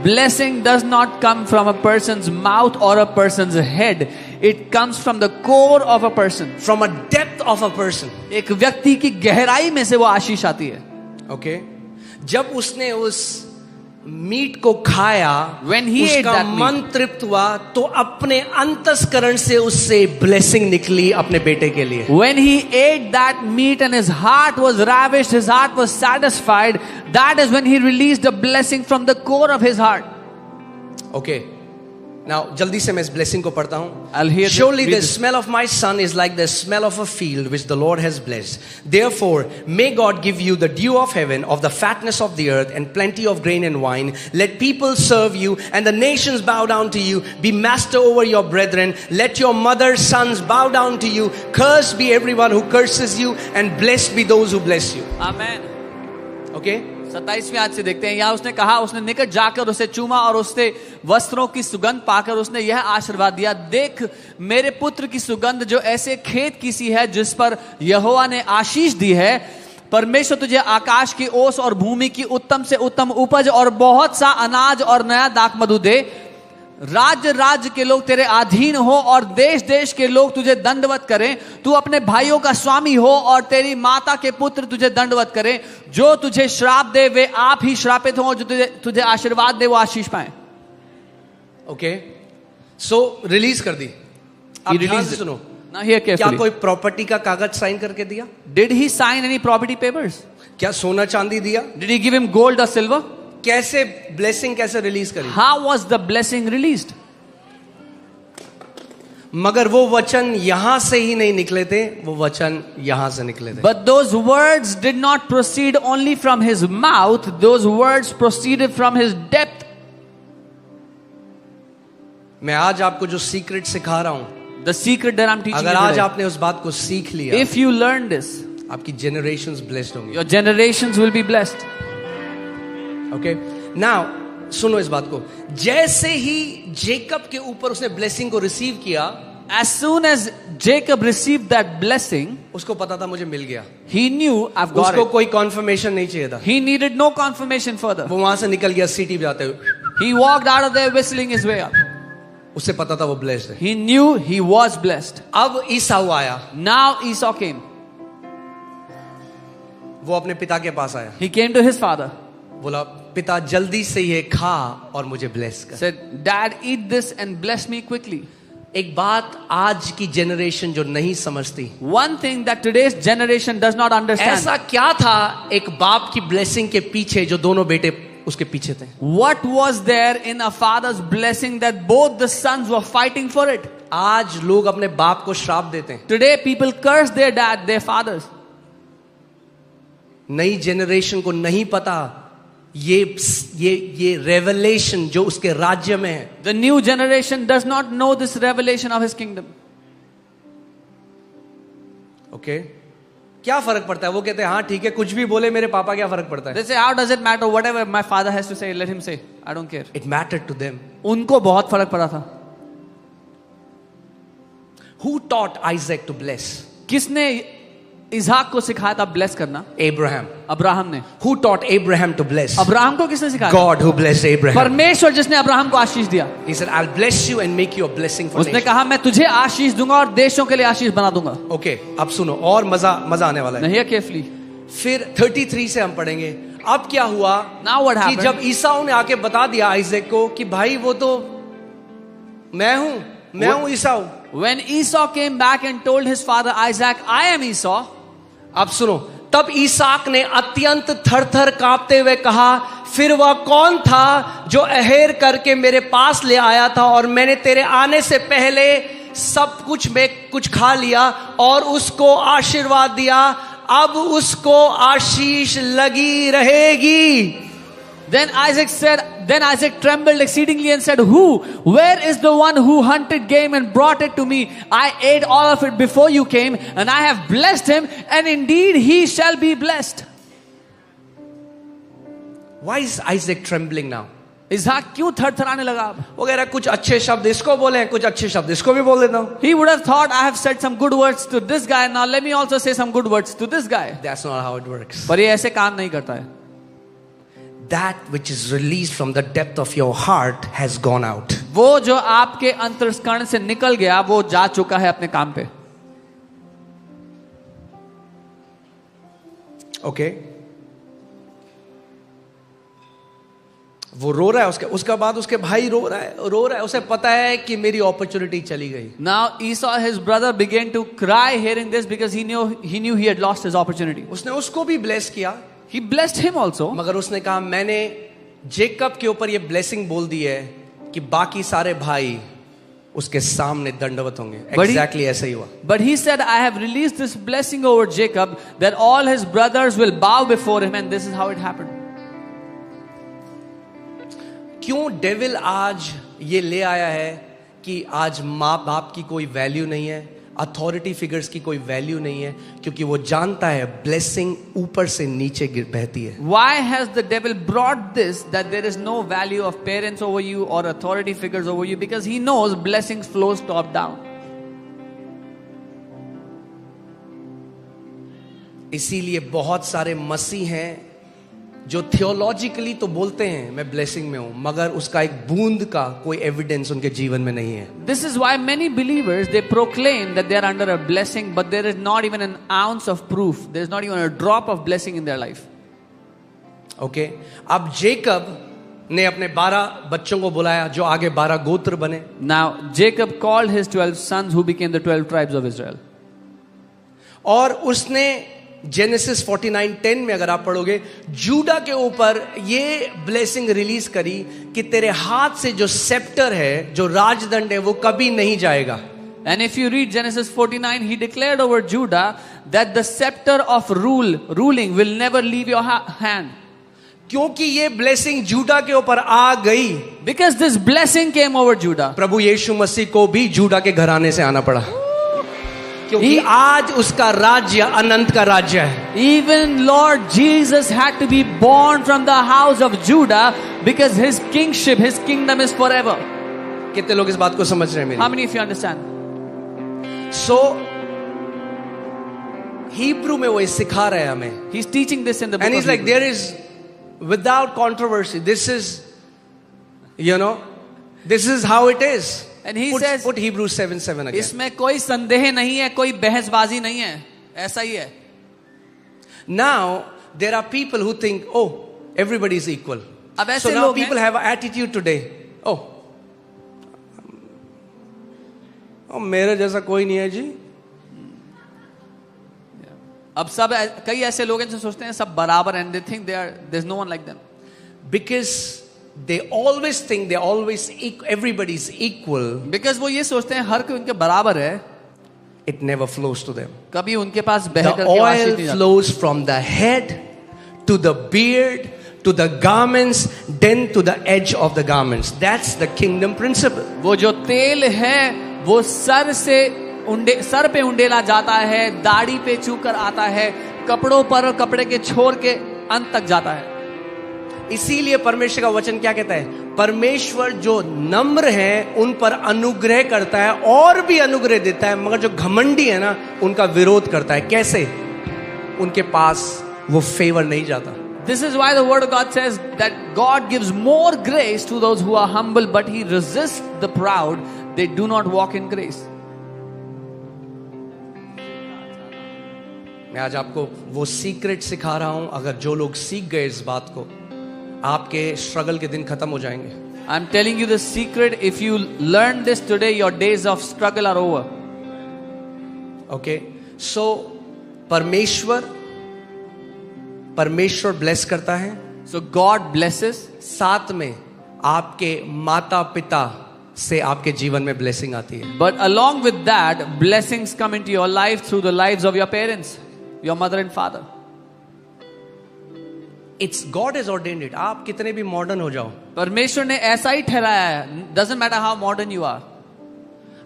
Speaker 2: Blessing does not come from a person's mouth or a person's head. It comes from the core of a person.
Speaker 1: From a depth of a person.
Speaker 2: एक व्यक्ति की गहराई में से वो आशीष आती है.
Speaker 1: ओके, जब उसने उस मीट को खाया,
Speaker 2: When he ate
Speaker 1: उसका
Speaker 2: that meat,
Speaker 1: मन तृप्त हुआ तो अपने अंतस्करण से उससे ब्लेसिंग निकली अपने बेटे के लिए.
Speaker 2: when he ate that meat and his heart was ravished, his heart was satisfied, that is when he released a blessing from the core of his heart.
Speaker 1: Okay, now जल्दी से मैं इस ब्लेसिंग को पढ़ता हूं.
Speaker 2: I'll hear
Speaker 1: Surely
Speaker 2: read
Speaker 1: the
Speaker 2: this.
Speaker 1: smell of my son is like the smell of a field which the Lord has blessed. Therefore, may God give you the dew of heaven, of the fatness of the earth, and plenty of grain and wine. Let people serve you, and the nations bow down to you. Be master over your brethren. Let your mother's sons bow down to you. Cursed be everyone who curses you, and blessed be those who bless you.
Speaker 2: Amen.
Speaker 1: Okay?
Speaker 2: 27वें आज से देखते हैं. यहाँ उसने कहा, उसने निकट जाकर उसे चूमा और उससे वस्त्रों की सुगंध पाकर उसने यह आशीर्वाद दिया, देख मेरे पुत्र की सुगंध जो ऐसे खेत की सी है जिस पर यहोवा ने आशीष दी है. परमेश्वर तुझे आकाश की ओस और भूमि की उत्तम से उत्तम उपज और बहुत सा अनाज और नया दाख मधु दे. राज्य राज्य के लोग तेरे अधीन हो और देश देश के लोग तुझे दंडवत करें. तू अपने भाइयों का स्वामी हो और तेरी माता के पुत्र तुझे दंडवत करें. जो तुझे श्राप दे वे आप ही श्रापित हो, जो तुझे आशीर्वाद दे वो आशीष पाए.
Speaker 1: ओके, सो रिलीज कर दी. आप ध्यान से सुनो.
Speaker 2: Now hear
Speaker 1: क्या
Speaker 2: carefully.
Speaker 1: कोई प्रॉपर्टी का कागज साइन करके दिया?
Speaker 2: Did he sign any property papers?
Speaker 1: क्या सोना चांदी दिया?
Speaker 2: Did he give him gold or silver?
Speaker 1: कैसे ब्लेसिंग कैसे रिलीज करी?
Speaker 2: How was the blessing released?
Speaker 1: मगर वो वचन यहां से ही नहीं निकले थे, वो वचन यहां से निकले थे.
Speaker 2: But those words did not proceed only from his mouth, those words proceeded from his depth.
Speaker 1: मैं आज आपको जो सीक्रेट सिखा रहा हूं,
Speaker 2: The secret that I'm teaching
Speaker 1: अगर
Speaker 2: you
Speaker 1: आज
Speaker 2: today.
Speaker 1: आपने उस बात को सीख लिया,
Speaker 2: If you learn this,
Speaker 1: आपकी जनरेशंस ब्लेस्ड होंगी.
Speaker 2: your generations will be blessed.
Speaker 1: Okay, now सुनो इस बात को. जैसे ही जेकब के ऊपर उसने ब्लेसिंग को रिसीव किया,
Speaker 2: As soon as Jacob received that blessing,
Speaker 1: उसको पता था मुझे मिल गया,
Speaker 2: he knew I've got
Speaker 1: उसको
Speaker 2: it.
Speaker 1: कोई कॉन्फर्मेशन नहीं चाहिए था,
Speaker 2: He needed no confirmation further.
Speaker 1: वो वहां से निकल गया सीटी बजाते हुए,
Speaker 2: He walked out of there whistling his way up.
Speaker 1: उससे पता था वो ब्लेस्ड है।
Speaker 2: He knew he was blessed.
Speaker 1: अब ईसाऊ आया,
Speaker 2: Now Esau came.
Speaker 1: वो अपने पिता के पास आया,
Speaker 2: He came to his father.
Speaker 1: बोला पिता जल्दी से ये खा और मुझे ब्लेस कर।
Speaker 2: Said, Dad, eat this and bless me quickly.
Speaker 1: एक बात आज की जनरेशन जो नहीं समझती,
Speaker 2: One thing that today's generation does not understand.
Speaker 1: ऐसा क्या था एक बाप की ब्लेसिंग के पीछे जो दोनों बेटे उसके पीछे थे?
Speaker 2: What was there in a father's blessing that both the sons were fighting for it?
Speaker 1: आज लोग अपने बाप को श्राप देते हैं।
Speaker 2: Today people curse their dad, their fathers.
Speaker 1: नई जनरेशन को नहीं पता ये रेवलेशन जो उसके राज्य में है।
Speaker 2: The new generation does not know this revelation of his kingdom.
Speaker 1: Okay, क्या फर्क पड़ता है? वो कहते हैं हाँ ठीक है, कुछ भी बोले मेरे पापा, क्या फर्क पड़ता है?
Speaker 2: They say, how does it matter? Whatever my father has to say, let him say. I don't care.
Speaker 1: It mattered to them.
Speaker 2: उनको बहुत फर्क पड़ा था.
Speaker 1: Who taught Isaac to bless?
Speaker 2: किसने इसाक को सिखाया था ब्लेस करना?
Speaker 1: Abraham.
Speaker 2: अब्राहम ने.
Speaker 1: Who taught Abraham to bless?
Speaker 2: Abraham को किसने सिखाया?
Speaker 1: God who blessed Abraham.
Speaker 2: परमेश्वर जिसने अब्राहम को आशीष दिया.
Speaker 1: He said, I'll bless you and make you a blessing for
Speaker 2: उसने
Speaker 1: nations.
Speaker 2: कहा मैं तुझे आशीष दूंगा और देशों के लिए आशीष बना दूंगा.
Speaker 1: ओके, अब सुनो और मजा आने वाला है।
Speaker 2: नहीं केयरफुली.
Speaker 1: फिर 33 से हम पढ़ेंगे। अब क्या हुआ
Speaker 2: Now what
Speaker 1: कि
Speaker 2: happened?
Speaker 1: जब ईसाऊ ने आके बता दिया आइजैक को कि भाई वो तो मैं हूं ईसाऊ।
Speaker 2: When Esau came back and told his father Isaac, I am Esau.
Speaker 1: अब सुनो, तब ईसाक ने अत्यंत थर-थर कांपते हुए कहा, फिर वह कौन था जो अहेर करके मेरे पास ले आया था और मैंने तेरे आने से पहले सब कुछ में कुछ खा लिया और उसको आशीर्वाद दिया, अब उसको आशीष लगी रहेगी।
Speaker 2: Then Isaac trembled exceedingly and said, where is the one who hunted game and brought it to me? I ate all of it before you came, and I have blessed him, and indeed he shall be blessed.
Speaker 1: Why is Isaac trembling now?
Speaker 2: इसहाक क्यों थरथराने लगा?
Speaker 1: वो कह रहा कुछ अच्छे शब्द इसको बोले, कुछ अच्छे शब्द इसको भी बोल देता हूं।
Speaker 2: He would have thought, I have said some good words to this guy, now let me also say some good words to this guy.
Speaker 1: That's not how it works.
Speaker 2: पर ये ऐसे काम नहीं करता है.
Speaker 1: That which is released from the depth of your heart has gone out.
Speaker 2: वो जो आपके अंतर्करण से निकल गया वो जा चुका है अपने काम पे.
Speaker 1: ओके, वो रो रहा है, उसका बाद उसके भाई रो रहा है, उसे पता है कि मेरी अपॉर्चुनिटी चली गई.
Speaker 2: Now Esau, his brother, began to cry hearing this because he knew he had lost his opportunity.
Speaker 1: उसने उसको भी ब्लेस किया,
Speaker 2: He blessed him also.
Speaker 1: मगर उसने कहा मैंने जेकब के ऊपर ये ब्लेसिंग बोल दी है कि बाकी सारे भाई उसके सामने दंडवत होंगे. Exactly ऐसा ही हुआ.
Speaker 2: But he said, I have released this blessing over Jacob that all his brothers will bow before him, and this is how it happened.
Speaker 1: क्यों डेविल आज ये ले आया है कि आज माँ बाप की कोई वैल्यू नहीं है, अथॉरिटी फिगर्स की कोई वैल्यू नहीं है, क्योंकि वो जानता है ब्लेसिंग ऊपर से नीचे बहती है.
Speaker 2: Why has the devil brought this that there is no value of parents over you or authority figures over you? Because he knows blessings flows top down.
Speaker 1: इसीलिए बहुत सारे मसीह हैं जो थियोलॉजिकली तो बोलते हैं मैं ब्लेसिंग में हूं, मगर उसका एक बूंद का कोई एविडेंस उनके जीवन में नहीं है.
Speaker 2: This is why many believers, they proclaim that they are under a blessing, but there is not even an ounce of proof. There is not even a drop of blessing in their life.
Speaker 1: Okay, अब Jacob ने अपने 12 बच्चों को बुलाया जो आगे 12 गोत्र बने.
Speaker 2: Now Jacob called his 12 sons who became the 12 tribes of Israel.
Speaker 1: और उसने जेनेसिस 49:10 में अगर आप पढ़ोगे, जूडा के ऊपर ये ब्लेसिंग रिलीज करी कि तेरे हाथ से जो सेप्टर है, जो राजदंड है, वो कभी नहीं जाएगा.
Speaker 2: And if you read Genesis 49, he declared over Judah that the scepter of ruling will never leave your hand.
Speaker 1: क्योंकि ये ब्लेसिंग जूडा के ऊपर आ गई.
Speaker 2: Because this blessing came over Judah.
Speaker 1: प्रभु यीशु मसीह को भी जूडा के घराने से आना पड़ा, क्योंकि आज उसका राज्य अनंत का राज्य है.
Speaker 2: Even Lord Jesus had to be born from the house of Judah because his kingship, his kingdom is forever.
Speaker 1: कितने लोग इस बात को समझ रहे हैं मेरी?
Speaker 2: How many of you understand?
Speaker 1: So Hebrew में वो सिखा रहे हैं हमें.
Speaker 2: He's teaching this in the book
Speaker 1: And he's
Speaker 2: of
Speaker 1: like,
Speaker 2: Hebrews.
Speaker 1: there is, without controversy, this is, this is how it is.
Speaker 2: And he
Speaker 1: put,
Speaker 2: says,
Speaker 1: put Hebrews 7:7 again.
Speaker 2: इसमें कोई संदेह नहीं है, कोई बहसबाजी नहीं है, ऐसा ही है.
Speaker 1: Now, there are people who think, oh, everybody is equal.
Speaker 2: अब ऐसे
Speaker 1: So now
Speaker 2: लोग
Speaker 1: people
Speaker 2: हैं,
Speaker 1: have an attitude today. Oh, मेरे जैसा कोई नहीं है जी.
Speaker 2: अब सब कई ऐसे लोग हैं जो सोचते हैं सब बराबर हैं, they think there's no one like them.
Speaker 1: Because they always think everybody is equal.
Speaker 2: Because वो ये सोचते हैं हर कोई उनके बराबर है.
Speaker 1: It never flows to them.
Speaker 2: कभी उनके पास बह
Speaker 1: The
Speaker 2: करके आशीष
Speaker 1: oil
Speaker 2: नहीं जाता.
Speaker 1: flows from the head to the beard to the garments, then to the edge of the garments. That's the kingdom principle.
Speaker 2: वो जो तेल है वो सर पे उंडेला जाता है, दाढ़ी पे छूकर आता है, कपड़ों पर और कपड़े के छोर के अंत तक जाता है.
Speaker 1: इसीलिए परमेश्वर का वचन क्या कहता है? परमेश्वर जो नम्र है उन पर अनुग्रह करता है और भी अनुग्रह देता है, मगर जो घमंडी है ना उनका विरोध करता है. कैसे? उनके पास वो फेवर नहीं जाता.
Speaker 2: This is why the word of God says that God gives more grace to those who are humble, but he resists the proud. They do not walk in grace.
Speaker 1: मैं आज आपको वो सीक्रेट सिखा रहा हूं. अगर जो लोग सीख गए इस बात को, आपके स्ट्रगल के दिन खत्म हो जाएंगे.
Speaker 2: I'm telling you the secret. If you learn this today, your days of struggle are over.
Speaker 1: Okay, so परमेश्वर ब्लेस करता है.
Speaker 2: So God blesses.
Speaker 1: साथ में आपके माता पिता से आपके जीवन में ब्लेसिंग आती है.
Speaker 2: But along with that, blessings come into your life through the lives of your parents, your mother and father.
Speaker 1: It's God has ordained it. आप कितने भी मॉडर्न हो जाओ,
Speaker 2: परमेश्वर ने ऐसा ही ठहराया है. Doesn't matter how modern you are.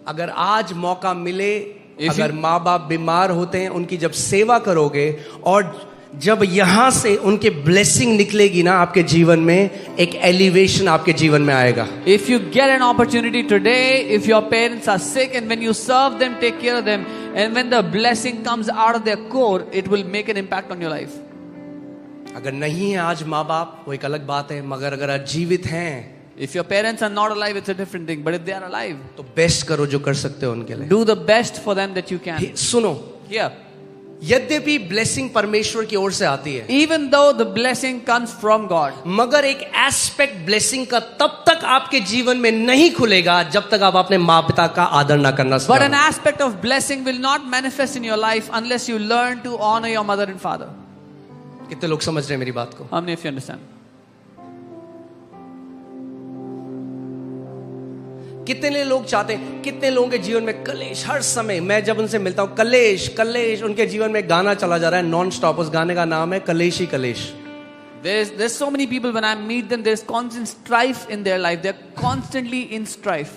Speaker 1: अगर आज मौका मिले,
Speaker 2: If
Speaker 1: अगर
Speaker 2: you-
Speaker 1: माँ बाप बीमार होते हैं, उनकी जब सेवा करोगे और जब यहां से उनके ब्लेसिंग निकलेगी ना आपके जीवन में, एक एलिवेशन आपके जीवन में आएगा.
Speaker 2: If you get an opportunity today, if your parents are sick and when you serve them, take care of them, and when the blessing comes out of their core, it will make an impact on your life.
Speaker 1: अगर नहीं है आज माँ बाप, वो एक अलग बात है, मगर अगर आज जीवित हैं
Speaker 2: If your parents are not alive, it's a different thing. But if they are alive,
Speaker 1: तो बेस्ट करो जो कर सकते हो उनके लिए.
Speaker 2: do the best for them that you can.
Speaker 1: सुनो,
Speaker 2: Here,
Speaker 1: यद्यपि ब्लेसिंग परमेश्वर की ओर से आती है,
Speaker 2: even though the blessing comes from God,
Speaker 1: मगर एक एस्पेक्ट ब्लेसिंग का तब तक आपके जीवन में नहीं खुलेगा जब तक आप अपने माँ पिता का आदर ना करना
Speaker 2: but an
Speaker 1: सीखें.
Speaker 2: aspect of blessing will not manifest in your life unless you learn to honor your mother and father.
Speaker 1: कितने लोग समझ रहे हैं मेरी बात को?
Speaker 2: How many of you understand?
Speaker 1: कितने लोग चाहते हैं, कितने लोगों के जीवन में कलेश हर समय. मैं जब उनसे मिलता हूं, कलेश कलेश. उनके जीवन में गाना चला जा रहा है नॉन स्टॉप. उस गाने का नाम है कलेश ही कलेश.
Speaker 2: There's so many people when I meet them, there's constant strife in their life. They're constantly in strife.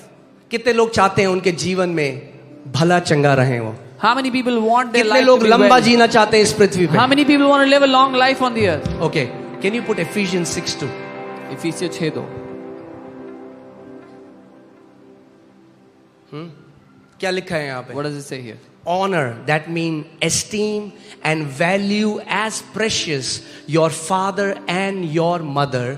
Speaker 1: कितने लोग चाहते हैं उनके जीवन में भला चंगा रहे वो?
Speaker 2: How many people want their
Speaker 1: कितने
Speaker 2: life
Speaker 1: लोग
Speaker 2: to be
Speaker 1: लंबा
Speaker 2: well?
Speaker 1: जीना चाहते हैं इस पृथ्वी पे?
Speaker 2: How many people want to live a long life on the earth?
Speaker 1: Okay, can you put Ephesians 6:2?
Speaker 2: Ephesians 6:2.
Speaker 1: क्या लिखा है यहाँ पे?
Speaker 2: What does it say here?
Speaker 1: Honor, that means esteem and value as precious your father and your mother.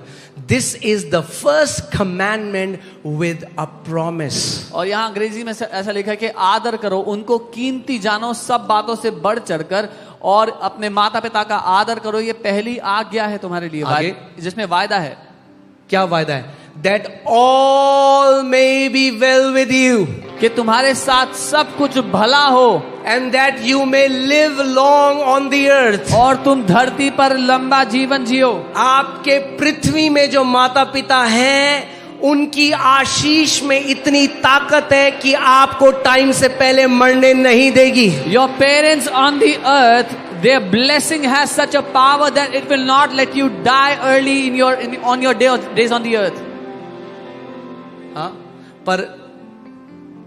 Speaker 1: This is the first commandment with a promise.
Speaker 2: और यहाँ अंग्रेजी में ऐसा लिखा है कि आदर करो, उनको कीमती जानो सब बातों से बढ़ चढ़कर, और अपने माता पिता का आदर करो. ये पहली आज्ञा है तुम्हारे लिए,
Speaker 1: आगे?
Speaker 2: जिसमें वायदा है.
Speaker 1: क्या वायदा है? That all may be well with you
Speaker 2: कि तुम्हारे साथ सब कुछ भला हो,
Speaker 1: and that you may live long on the earth.
Speaker 2: और तुम धरती पर लंबा जीवन जियो.
Speaker 1: आपके पृथ्वी में जो माता पिता हैं उनकी आशीष में इतनी ताकत है कि आपको टाइम से पहले मरने नहीं देगी.
Speaker 2: Your parents on the earth, their blessing has such a power that it will not let you die early on your days on the earth.
Speaker 1: हाँ, पर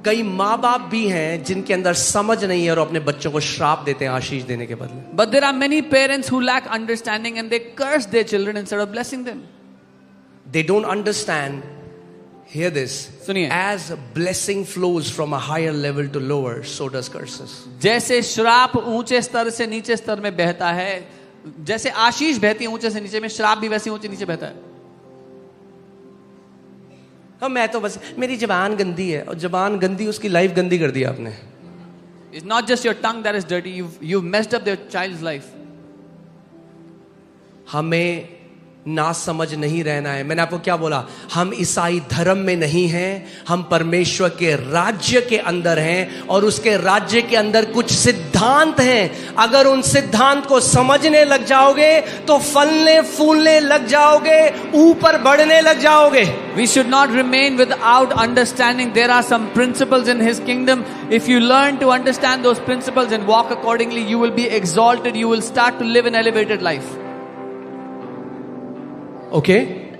Speaker 1: कई माँ बाप भी हैं जिनके अंदर समझ नहीं है और अपने बच्चों को श्राप देते हैं आशीष देने के बदले.
Speaker 2: But there are many parents who lack understanding and they curse their children instead of blessing them.
Speaker 1: They don't understand Hear this.
Speaker 2: सुनिए।
Speaker 1: As blessing flows from a higher level to lower, so does curses.
Speaker 2: जैसे श्राप ऊंचे स्तर से नीचे स्तर में बहता है, जैसे आशीष बहती है ऊंचे से नीचे में, श्राप भी वैसे ऊंचे नीचे बहता है।
Speaker 1: अब मैं तो बस, मेरी जबान गंदी है, और जबान गंदी, उसकी लाइफ गंदी कर दी आपने।
Speaker 2: It's not just your tongue that is dirty, you've messed up their child's life.
Speaker 1: हमें ना समझ नहीं रहना है। मैंने आपको क्या बोला? हम ईसाई धर्म में नहीं हैं, हम परमेश्वर के राज्य के अंदर हैं, और उसके राज्य के अंदर कुछ सिद्धांत हैं। अगर उन सिद्धांत को समझने लग जाओगे तो फलने फूलने लग जाओगे, ऊपर बढ़ने लग जाओगे।
Speaker 2: We should not remain without understanding. There are some principles in His kingdom. If you learn to understand those principles and walk accordingly, you will be exalted. You will start to live an elevated life.
Speaker 1: Okay?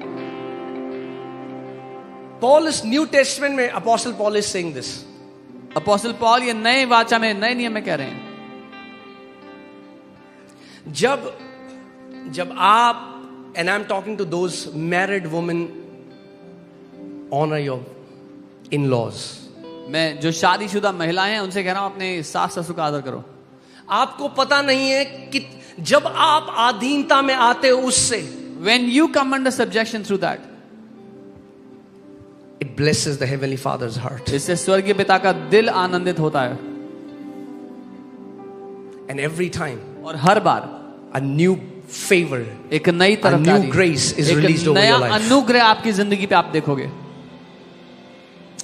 Speaker 1: Paul is New Testament में, Apostle Paul is saying this.
Speaker 2: Apostle Paul ये नए वाचा में, नए नियम में कह रहे हैं,
Speaker 1: जब आप, and I'm talking to those married women, honor your in-laws.
Speaker 2: मैं जो शादीशुदा महिलाएं हैं उनसे कह रहा हूं अपने सास ससुर का आदर करो।
Speaker 1: आपको पता नहीं है कि जब आप अधीनता में आते हो उससे,
Speaker 2: When you come under subjection through that,
Speaker 1: it blesses the heavenly Father's heart.
Speaker 2: इससे स्वर्गीय पिता का दिल आनंदित होता है।
Speaker 1: And every time,
Speaker 2: और हर बार
Speaker 1: a new favor,
Speaker 2: एक नई
Speaker 1: a new grace is released over your
Speaker 2: नया
Speaker 1: life.
Speaker 2: अनुग्रह आपकी जिंदगी पे आप देखोगे।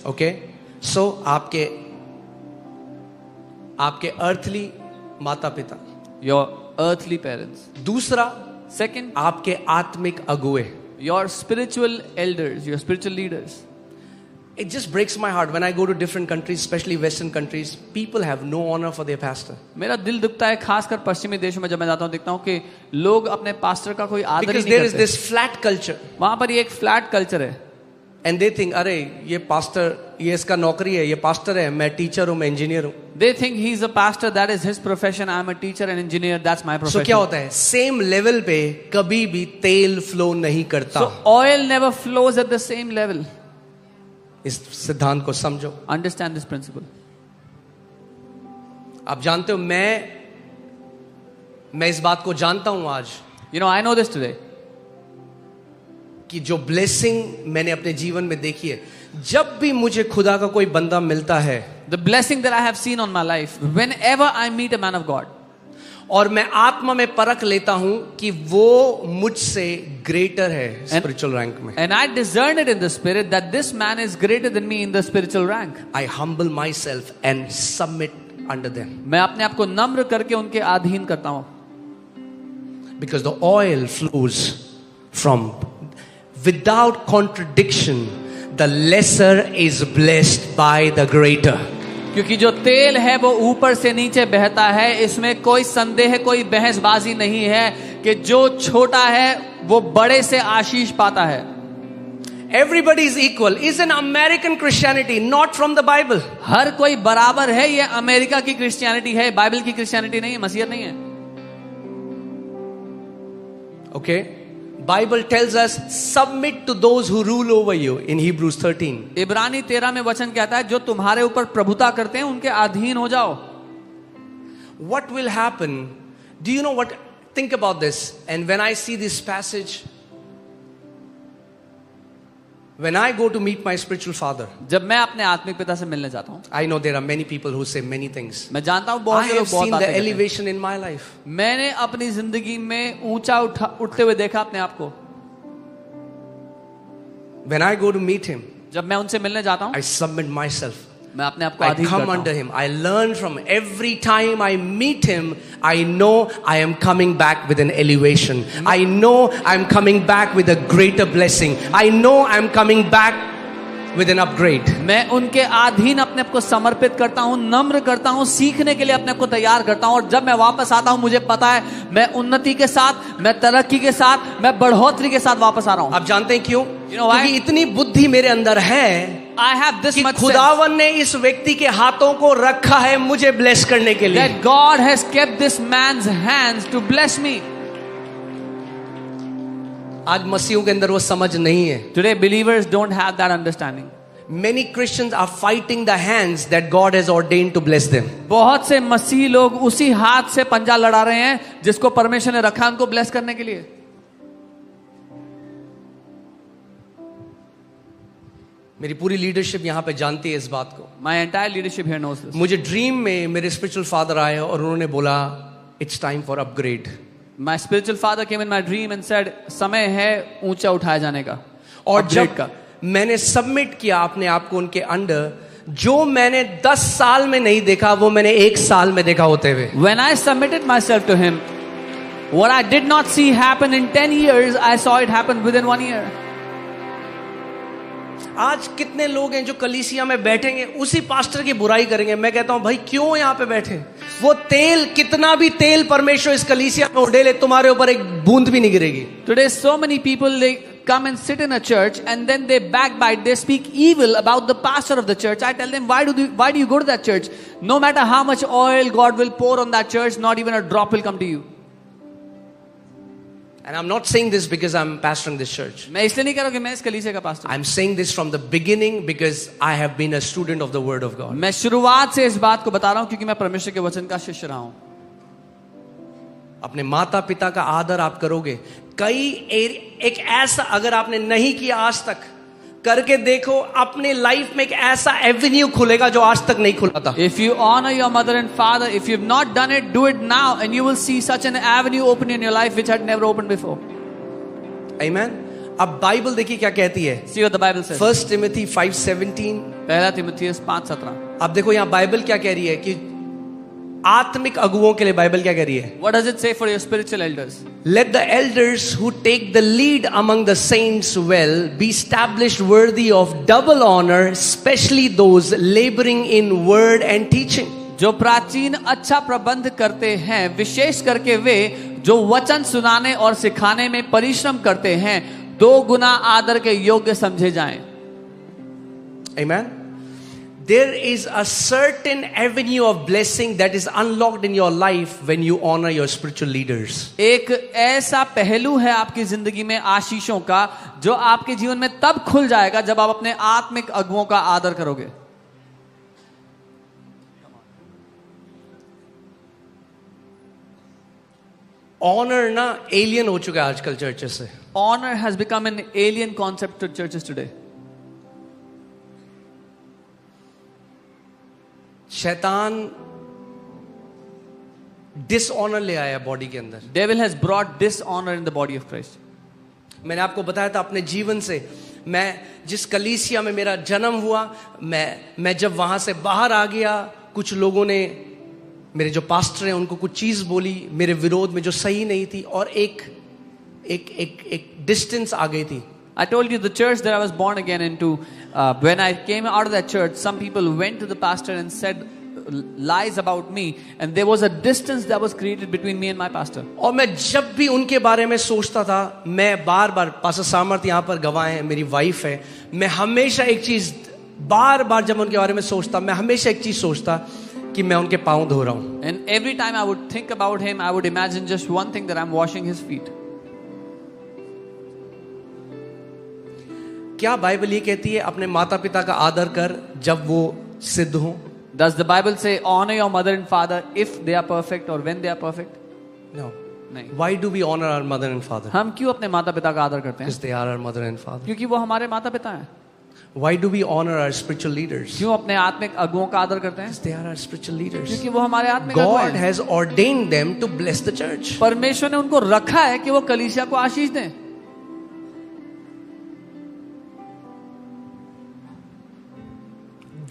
Speaker 1: Okay? So आपके earthly माता पिता,
Speaker 2: Your earthly parents.
Speaker 1: दूसरा
Speaker 2: Second,
Speaker 1: आपके आत्मिक अगुए।
Speaker 2: your spiritual elders, your spiritual leaders.
Speaker 1: It just breaks my heart when I go to different countries, especially Western countries. People have no honor for their pastor.
Speaker 2: मेरा दिल दुखता है खासकर पश्चिमी देशों में जब मैं जाता हूँ, देखता हूँ कि लोग अपने पास्टर का कोई आदर ही
Speaker 1: Because
Speaker 2: नहीं
Speaker 1: there is
Speaker 2: करते।
Speaker 1: this flat culture.
Speaker 2: वहां पर ये एक फ्लैट कल्चर है।
Speaker 1: And they think, अरे ये पास्टर, ये इसका नौकरी है, ये पास्टर है, मैं टीचर हूँ, मैं इंजीनियर हूँ।
Speaker 2: They think he's a pastor, that is his profession. I am a teacher and engineer, that's my profession.
Speaker 1: So क्या होता है? Same level पे कभी भी तेल फ्लो नहीं करता।
Speaker 2: So oil never flows at the same level.
Speaker 1: इस सिद्धांत को समझो।
Speaker 2: Understand this principle.
Speaker 1: आप जानते हो, मैं इस बात को जानता हूं आज,
Speaker 2: You know, I know this today.
Speaker 1: कि जो ब्लेसिंग मैंने अपने जीवन में देखी है, जब भी मुझे खुदा का कोई बंदा मिलता है,
Speaker 2: The blessing that I have seen on my life, whenever I meet a man of God,
Speaker 1: और मैं आत्मा में परख लेता हूं कि वो मुझसे ग्रेटर है स्पिरिचुअल रैंक में,
Speaker 2: and I discern it in the spirit that this man is greater than me in the spiritual rank.
Speaker 1: I humble myself and submit under them.
Speaker 2: मैं अपने आप को नम्र करके उनके अधीन करता हूं।
Speaker 1: Because the oil flows from, without contradiction, the lesser is blessed by the greater.
Speaker 2: क्योंकि जो तेल है वो ऊपर से नीचे बहता है, इसमें कोई संदेह, कोई बहसबाजी नहीं है कि जो छोटा है वो बड़े से आशीष पाता है।
Speaker 1: Everybody is equal is an American Christianity, not from the Bible.
Speaker 2: हर कोई बराबर है, ये अमेरिका की क्रिश्चियनिटी है, बाइबल की क्रिश्चियनिटी नहीं है, मसीहत नहीं है।
Speaker 1: Okay? Bible tells us submit to those who rule over you in Hebrews 13.
Speaker 2: इब्रानी 13 में वचन कहता है जो तुम्हारे ऊपर प्रभुता करते हैं उनके अधीन हो जाओ।
Speaker 1: What will happen? Do you know what? Think about this. And when I see this passage, when I go to meet my spiritual father,
Speaker 2: जब मैं अपने आत्मिक पिता से मिलने जाता हूँ,
Speaker 1: I know there are many people who say many things.
Speaker 2: मैं जानता हूँ
Speaker 1: I
Speaker 2: बहुत से
Speaker 1: have
Speaker 2: लोग बहुत
Speaker 1: seen
Speaker 2: बातें
Speaker 1: the
Speaker 2: कहते हैं।
Speaker 1: elevation in my life.
Speaker 2: मैंने अपनी जिंदगी में ऊंचा उठते हुए देखा अपने आप को।
Speaker 1: When I go to meet him,
Speaker 2: जब मैं उनसे मिलने जाता हूँ,
Speaker 1: I submit myself.
Speaker 2: मैं अपने आप को
Speaker 1: I
Speaker 2: अधीन
Speaker 1: come
Speaker 2: करता
Speaker 1: under
Speaker 2: हूँ।
Speaker 1: him. I learn from him. Every time I meet him, I know I am coming back with an elevation. I know I'm coming back with a greater blessing. I know I'm coming back with an upgrade.
Speaker 2: मैं उनके अधीन अपने आप को समर्पित करता हूँ, नम्र करता हूँ, सीखने के लिए अपने आप को तैयार करता हूँ, और जब मैं वापस आता हूँ मुझे पता है मैं उन्नति के साथ, मैं तरक्की के साथ, मैं बढ़ोतरी के साथ वापस आ रहा हूँ।
Speaker 1: आप जानते हैं क्यों?
Speaker 2: You know why?
Speaker 1: क्योंकि इतनी बुद्धि मेरे अंदर है
Speaker 2: I have this
Speaker 1: कि
Speaker 2: much sense
Speaker 1: खुदावन ने इस व्यक्ति के हाथों को रखा है मुझे ब्लेस करने के लिए।
Speaker 2: that God has kept this man's hands to bless me.
Speaker 1: आज मसीहों के अंदर वो समझ नहीं है.
Speaker 2: Today, believers don't have that understanding.
Speaker 1: Many Christians are fighting the hands that God has ordained to bless them.
Speaker 2: बहुत से मसीह लोग उसी हाथ से पंजा लड़ा रहे हैं जिसको परमेश्वर ने रखा उनको ब्लेस करने के लिए.
Speaker 1: मेरी पूरी लीडरशिप यहाँ पे जानती है इस बात को.
Speaker 2: My entire leadership here knows this.
Speaker 1: मुझे ड्रीम में मेरे स्पिरिचुअल फादर आए और उन्होंने बोला it's time for upgrade.
Speaker 2: My spiritual father came in my dream and said, समय है ऊंचा उठाया जाने का.
Speaker 1: और
Speaker 2: Upgrade
Speaker 1: जब
Speaker 2: का.
Speaker 1: मैंने सबमिट किया अपने आप को उनके अंडर, जो मैंने 10 साल में नहीं देखा वो मैंने 1 साल में देखा होते हुए.
Speaker 2: When I submitted myself to him, what I did not see happen in 10 years, I saw it happen within 1 year.
Speaker 1: आज कितने लोग हैं जो कलीसिया में बैठेंगे उसी पास्टर की बुराई करेंगे. मैं कहता हूं भाई क्यों यहाँ पे बैठे? वो तेल, कितना भी तेल परमेश्वर इस कलीसिया में उड़ेले, तुम्हारे ऊपर एक बूंद भी नहीं गिरेगी.
Speaker 2: Today, so many people, they come and sit in a church and then they backbite, they speak evil about the pastor of the church. I tell them, why do you go to that church? No matter how much oil God will pour on that church, not even a drop will come to you.
Speaker 1: And I'm not saying this because I'm pastoring this church.
Speaker 2: मैं इसलिए नहीं कह रहा हूं कि मैं इस कलीसिया का pastor.
Speaker 1: I'm saying this from the beginning because I have been a student of the word of God.
Speaker 2: मैं शुरुआत से इस बात को बता रहा हूं क्योंकि मैं परमेश्वर के वचन का शिष्य रहा हूं.
Speaker 1: अपने माता पिता का आदर आप करोगे. एक ऐसा, अगर आपने नहीं किया आज तक, करके देखो, अपने लाइफ में एक ऐसा एवेन्यू खुलेगा जो आज तक नहीं खुला था.
Speaker 2: If you honor your mother and father, if you've not done it, do it now and you will see such an avenue open in your life which had never opened before.
Speaker 1: Amen. अब Bible देखिए क्या कहती है.
Speaker 2: See what the Bible says.
Speaker 1: 1 Timothy 5:17.
Speaker 2: पहला तिमुथियुस 5:17.
Speaker 1: अब देखो यहाँ बाइबल क्या कह रही है कि आत्मिक अगुओं के लिए बाइबल क्या कह रही है.
Speaker 2: What does it say for your spiritual elders?
Speaker 1: Let the elders who take the lead among the saints well be established worthy of double honor, especially those laboring in word and teaching.
Speaker 2: जो प्राचीन अच्छा प्रबंध करते हैं, विशेष करके वे जो वचन सुनाने और सिखाने में परिश्रम करते हैं, 2 गुना आदर के योग्य समझे जाएं.
Speaker 1: Amen. There is a certain avenue of blessing that is unlocked in your life when you honor your spiritual leaders.
Speaker 2: एक ऐसा पहलू है आपकी जिंदगी में आशीषों का जो आपके जीवन में तब खुल जाएगा जब आप अपने आत्मिक अगुओं का आदर करोगे.
Speaker 1: ऑनर ना एलियन हो चुका है आजकल चर्चेस से.
Speaker 2: Honor has become an alien concept to churches today.
Speaker 1: शैतान डिसऑनर ले आया बॉडी के अंदर.
Speaker 2: Devil has brought dishonor in the body of Christ.
Speaker 1: मैंने आपको बताया था अपने जीवन से, मैं जिस कलीसिया में मेरा जन्म हुआ, मैं जब वहां से बाहर आ गया, कुछ लोगों ने, मेरे जो पास्टर हैं, उनको कुछ चीज बोली मेरे विरोध में जो सही नहीं थी, और एक डिस्टेंस आ गई थी.
Speaker 2: I told you the church that I was born again into, when I came out of that church, some people went to the pastor and said lies about me, and there was a distance that was created between me and my pastor.
Speaker 1: और मैं जब भी उनके बारे में सोचता था, मैं बार बार, पास्टर सामर्थ यहाँ पर गवाह है, मेरी वाइफ है, मैं हमेशा एक चीज, बार बार जब उनके बारे में सोचता, मैं हमेशा एक चीज सोचता कि मैं उनके पाँव धो रहा हूँ.
Speaker 2: And every time I would think about him, I would imagine just one thing, that I'm washing his feet.
Speaker 1: क्या बाइबल ये कहती है अपने माता पिता का आदर कर जब वो सिद्ध हो?
Speaker 2: Does the Bible say honor your mother and father if they are perfect or when they are perfect?
Speaker 1: No.
Speaker 2: नहीं.
Speaker 1: Why do we honor our mother and father?
Speaker 2: हम क्यों अपने माता पिता का आदर करते हैं?
Speaker 1: Because they are our mother and father.
Speaker 2: क्योंकि वो हमारे माता पिता हैं.
Speaker 1: Why do we honor our spiritual leaders?
Speaker 2: क्यों अपने आत्मिक अगुओं का आदर करते हैं?
Speaker 1: Because they are our spiritual leaders.
Speaker 2: क्योंकि वो हमारे आत्मिक अगुआ
Speaker 1: God
Speaker 2: हैं.
Speaker 1: has ordained them to bless the church.
Speaker 2: परमेश्वर ने उनको रखा है कि वो कलीसिया को आशीष दें.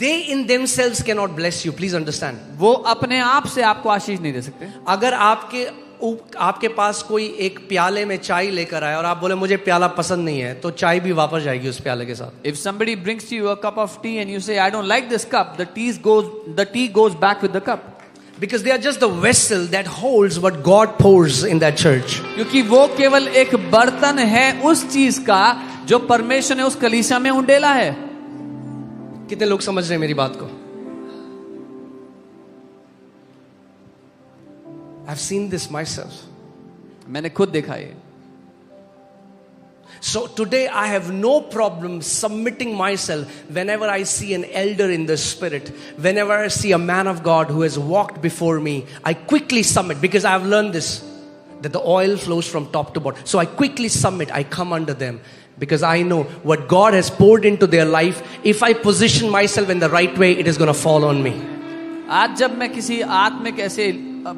Speaker 1: They in themselves cannot bless you. Please understand.
Speaker 2: वो अपने आप से आपको आशीष नहीं दे सकते.
Speaker 1: अगर आपके पास कोई एक प्याले में चाय लेकर आए और आप बोले मुझे प्याला पसंद नहीं है, तो चाय भी वापस जाएगी उस प्याले के साथ.
Speaker 2: If somebody brings to you a cup of tea and you say I don't like this cup, the tea goes back with the cup.
Speaker 1: Because they are just the vessel that holds what God pours in that church.
Speaker 2: क्योंकि वो केवल एक बर्तन है उस चीज का जो परमेश्वर ने उस कलीसिया में उंडेला है.
Speaker 1: कितने लोग समझ रहे हैं मेरी बात को? I've seen this myself.
Speaker 2: मैंने खुद देखा ये.
Speaker 1: So today I have no problem submitting myself whenever I see an elder in the spirit. Whenever I see a man of God who has walked before me, I quickly submit, because I have learned this, that the oil flows from top to bottom. So I quickly submit, I come under them, because I know what God has poured into their life. If I position myself in the right way, it is going to fall on me.
Speaker 2: आज जब मैं किसी आत्मिक ऐसे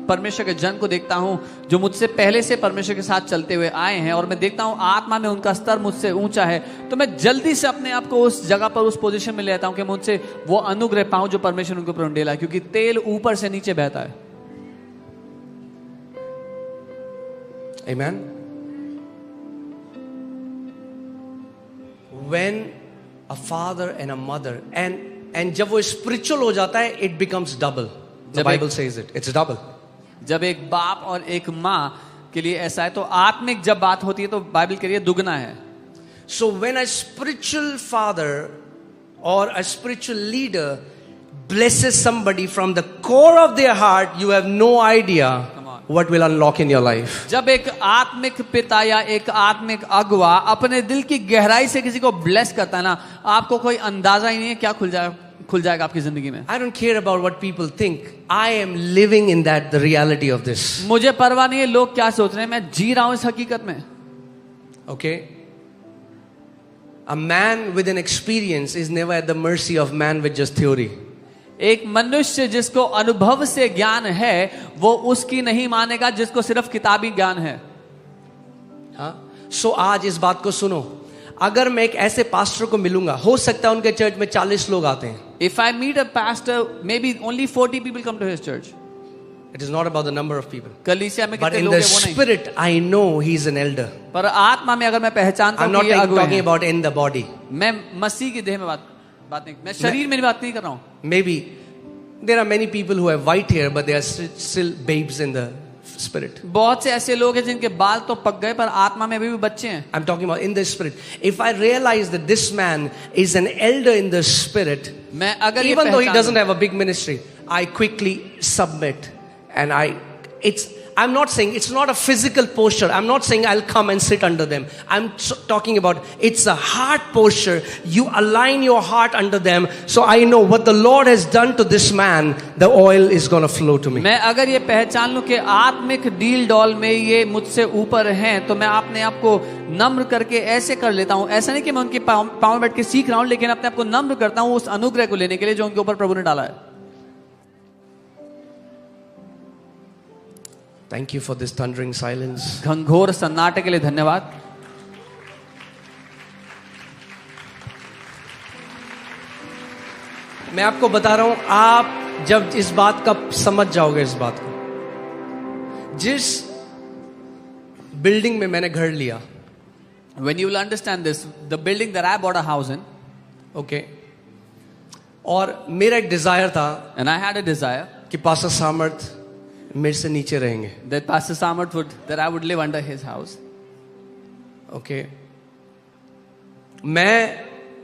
Speaker 2: परमेश्वर के जन को देखता हूं जो मुझसे पहले से परमेश्वर के साथ चलते हुए आए हैं, और मैं देखता हूं आत्मा में उनका स्तर मुझसे ऊंचा है, तो मैं जल्दी से अपने आप को उस जगह पर, उस पोजीशन में ले आता हूं कि मुझसे वो अनुग्रह पाऊं जो परमेश्वर उनके ऊपर उंडेला, क्योंकि तेल ऊपर से नीचे बहता है.
Speaker 1: Amen. When a father and a mother, and जब वो स्पिरिचुअल हो जाता है, it becomes double. The Bible says it. It's double.
Speaker 2: जब एक बाप और एक माँ के लिए ऐसा है, तो आत्मिक जब बात होती है तो बाइबल के लिए दुगना है.
Speaker 1: So when a spiritual father or a spiritual leader blesses somebody from the core of their heart, you have no idea what will unlock in your life.
Speaker 2: जब एक आत्मिक पिता या एक आत्मिक अगुआ अपने दिल की गहराई से किसी को ब्लेस करता है ना, आपको कोई अंदाजा ही नहीं है क्या खुल जाएगा आपकी जिंदगी में.
Speaker 1: I don't care about what people think. I am living in that, the reality of this.
Speaker 2: मुझे परवाह नहीं है लोग क्या सोच रहे हैं, मैं जी रहा हूं इस हकीकत में.
Speaker 1: Okay? A man with an experience is never at the mercy of man with just theory.
Speaker 2: एक मनुष्य जिसको अनुभव से ज्ञान है, वो उसकी नहीं मानेगा जिसको सिर्फ किताबी ज्ञान है.
Speaker 1: हाँ? So आज इस बात को सुनो. अगर मैं एक ऐसे पास्टर को मिलूंगा, हो सकता है उनके चर्च में 40 लोग आते हैं.
Speaker 2: If I meet a pastor, maybe only 40 people come to his church.
Speaker 1: It is not about the number of people.
Speaker 2: कलीसिया में
Speaker 1: But
Speaker 2: कितने
Speaker 1: in
Speaker 2: लोग
Speaker 1: the
Speaker 2: हैं वो नहीं.
Speaker 1: spirit, I know he is an elder.
Speaker 2: पर आत्मा में अगर मैं पहचानता
Speaker 1: I'm
Speaker 2: हूँ
Speaker 1: not
Speaker 2: कि ये अगुए
Speaker 1: talking
Speaker 2: हैं,
Speaker 1: about in the body.
Speaker 2: मैं मसीह की देह में बात नहीं, मैं शरीर में बात नहीं कर रहा हूँ.
Speaker 1: Maybe there are many people who have white hair, but they are still babes in the spirit.
Speaker 2: बहुत से ऐसे लोग हैं जिनके बाल तो पक गए पर आत्मा में अभी भी बच्चे हैं.
Speaker 1: I'm talking about in the spirit. If I realize that this man is an elder in the spirit,
Speaker 2: मैं अगर
Speaker 1: even though he
Speaker 2: पहचान
Speaker 1: doesn't have a big ministry, I quickly submit, and I'm not saying it's not a physical posture. I'm not saying I'll come and sit under them. I'm talking about it's a heart posture. You align your heart under them. So I know what the Lord has done to this man, the oil is going to flow to me.
Speaker 2: मैं अगर ये पहचान लूं कि आत्मिक deal doll में ये मुझसे ऊपर हैं, तो मैं अपने आप को नम्र करके ऐसे कर लेता हूं. ऐसा नहीं कि मैं उनके पांव में बैठ के सीख रहा हूं, लेकिन अपने आप को नम्र करता हूं उस अनुग्रह को लेने के लिए जो उनके ऊपर प्रभु ने डाला है.
Speaker 1: Thank you for this thundering silence.
Speaker 2: घंघोर सन्नाटे के लिए धन्यवाद.
Speaker 1: मैं आपको बता रहा हूं, आप जब इस बात का समझ जाओगे, इस बात को, जिस बिल्डिंग में मैंने घर लिया,
Speaker 2: When you will understand this, the building that I bought a house in,
Speaker 1: okay, और मेरा एक डिजायर था
Speaker 2: and I had a desire
Speaker 1: कि पास्टर सामर्थ मेरे से नीचे रहेंगे.
Speaker 2: that Pastor Samarth that I would live under his house.
Speaker 1: Okay.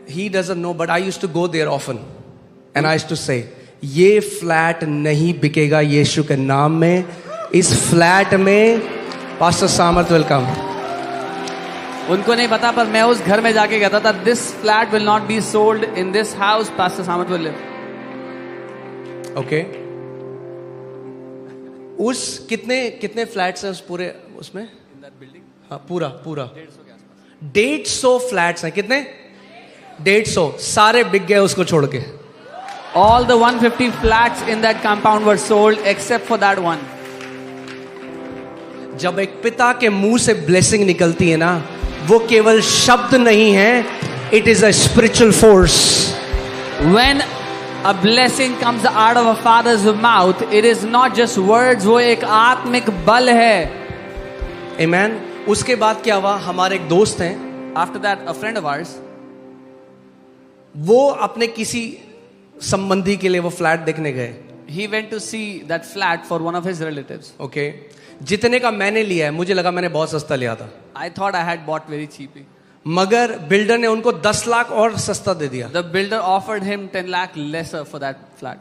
Speaker 1: He doesn't know, but I used to go there often. And I used to say, ये flat नहीं बिकेगा यीशु के नाम में. इस फ्लैट में पास्टर सामर्थ विल कम.
Speaker 2: उनको नहीं पता, पर मैं उस घर में जाके कहता था, this flat will not be sold in this house, Pastor Samarth will live.
Speaker 1: Okay. उस कितने फ्लैट्स हैं उस पूरे उसमें? हाँ, पूरा 150 फ्लैट्स हैं. कितने? 150. सारे बिक गए उसको छोड़ के.
Speaker 2: All the 150 flats in that compound were sold except for that one.
Speaker 1: जब एक पिता के मुंह से ब्लेसिंग निकलती है ना, वो केवल शब्द नहीं है, it is a spiritual force.
Speaker 2: When a blessing comes out of a father's mouth, it is not just words, वो एक आत्मिक बल है.
Speaker 1: Amen. उसके बाद क्या हुआ? हमारे एक दोस्त हैं,
Speaker 2: After that, a friend of ours,
Speaker 1: वो अपने किसी संबंधी के लिए वो फ्लैट देखने गए.
Speaker 2: he went to see that flat for one of his relatives.
Speaker 1: Okay. जितने का मैंने लिया है, मुझे लगा मैंने बहुत सस्ता लिया था,
Speaker 2: I thought I had bought very cheaply.
Speaker 1: मगर बिल्डर ने उनको 10 लाख और सस्ता दे दिया.
Speaker 2: The builder offered him 10 lakh lesser for that flat.